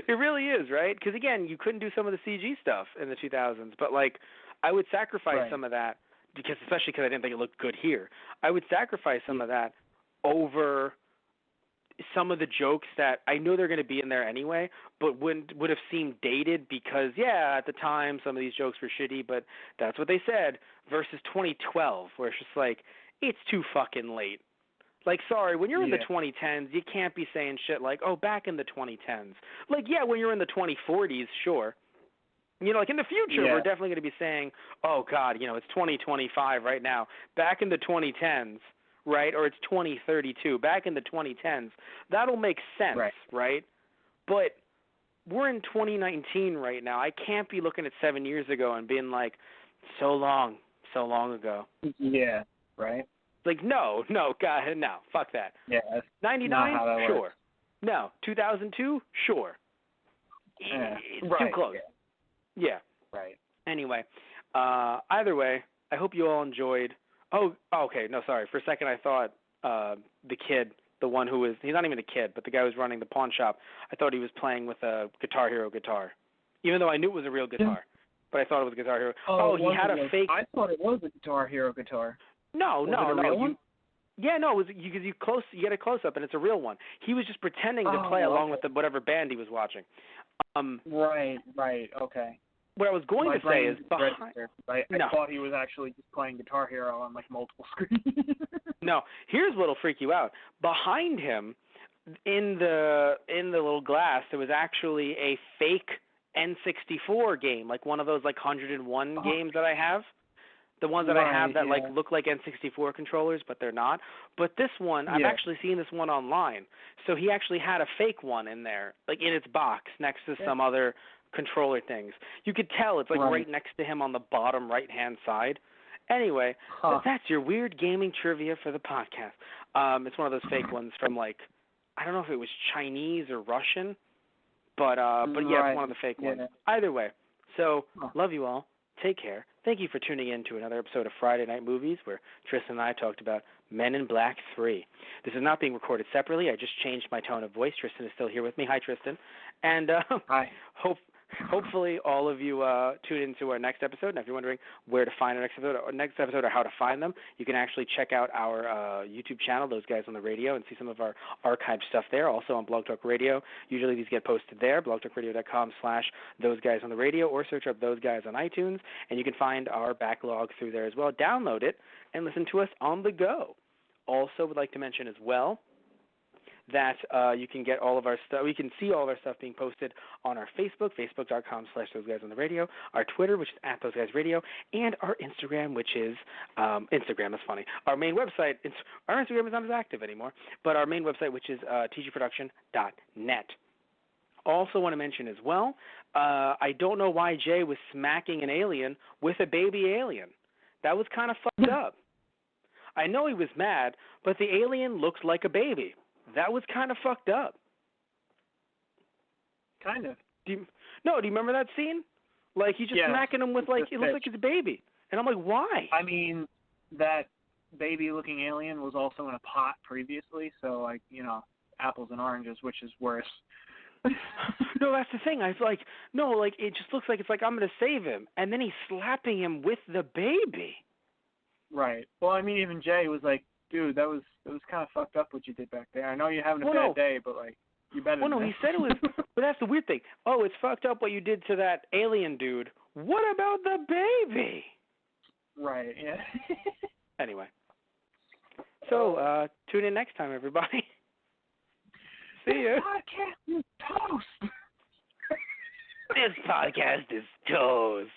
It really is, right? Because, again, you couldn't do some of the CG stuff in the 2000s, but, like, I would sacrifice Right. some of that, especially because I didn't think it looked good here. I would sacrifice some of that over some of the jokes that I know they're going to be in there anyway, but would have seemed dated because, yeah, at the time some of these jokes were shitty, but that's what they said, versus 2012, where it's just like, it's too fucking late. Like, sorry, when you're in the 2010s, you can't be saying shit like, oh, back in the 2010s. Like, yeah, when you're in the 2040s, sure. You know, like in the future, we're definitely going to be saying, oh, God, you know, it's 2025 right now. Back in the 2010s, right, or it's 2032, back in the 2010s, that'll make sense, right? But we're in 2019 right now. I can't be looking at 7 years ago and being like, so long ago. Yeah, right? Like, no, God, no, fuck that. Yeah. 99, sure. Works. No, 2002, sure. Yeah. It's too close. Yeah. Right. Anyway, either way, I hope you all enjoyed. Oh, okay, no, sorry. For a second I thought the kid, the one who was, he's not even a kid, but the guy who was running the pawn shop, I thought he was playing with a Guitar Hero guitar. Even though I knew it was a real guitar. But I thought it was a Guitar Hero. Oh, he had a fake. I thought it was a Guitar Hero guitar. No. Was it a real one? Yeah, no, it was because you get a close up and it's a real one. He was just pretending to play along with whatever band he was watching. Right, okay. What I was going to say is I thought he was actually just playing Guitar Hero on like multiple screens. No, here's what'll freak you out. Behind him, in the little glass, there was actually a fake N64 game, like one of those like 101 games that I have. The ones that I have that like look like N64 controllers, but they're not. But this one, I've actually seen this one online. So he actually had a fake one in there, like in its box next to some other controller things. You could tell it's like right next to him on the bottom right-hand side. Anyway, that's your weird gaming trivia for the podcast. It's one of those fake ones from like, I don't know if it was Chinese or Russian, but yeah, it's one of the fake ones. Either way, so love you all. Take care. Thank you for tuning in to another episode of Friday Night Movies where Tristan and I talked about Men in Black 3. This is not being recorded separately. I just changed my tone of voice. Tristan is still here with me. Hi, Tristan. And Hi. Hopefully all of you tune into our next episode. And if you're wondering where to find our next episode or how to find them, you can actually check out our YouTube channel, Those Guys on the Radio, and see some of our archived stuff there. Also on Blog Talk Radio. Usually these get posted there, blogtalkradio.com/Those Guys on the Radio, or search up Those Guys on iTunes, and you can find our backlog through there as well. Download it and listen to us on the go. Also would like to mention as well that you can get all of our stuff. You can see all of our stuff being posted on our Facebook, facebook.com/Those Guys on the Radio, our Twitter, which is @ThoseGuysRadio, and our Instagram, which is Instagram is funny. Our main website, our Instagram is not as active anymore, but our main website, which is tgproduction.net. Also want to mention as well, I don't know why Jay was smacking an alien with a baby alien. That was kind of fucked up. I know he was mad, but the alien looked like a baby. That was kind of fucked up. Kind of. Do you remember that scene? Like, he's just smacking him with, like, it looks like it's a baby. And I'm like, why? I mean, that baby-looking alien was also in a pot previously, so, like, you know, apples and oranges, which is worse. No, that's the thing. I feel like, no, like, it just looks like it's like, I'm going to save him. And then he's slapping him with the baby. Right. Well, I mean, even Jay was like, dude, that was kind of fucked up what you did back there. I know you're having a bad day, but like, you better. Well, no, he said it was. But that's the weird thing. Oh, it's fucked up what you did to that alien dude. What about the baby? Right. Yeah. Anyway. So, tune in next time, everybody. See ya. This podcast is toast. This podcast is toast.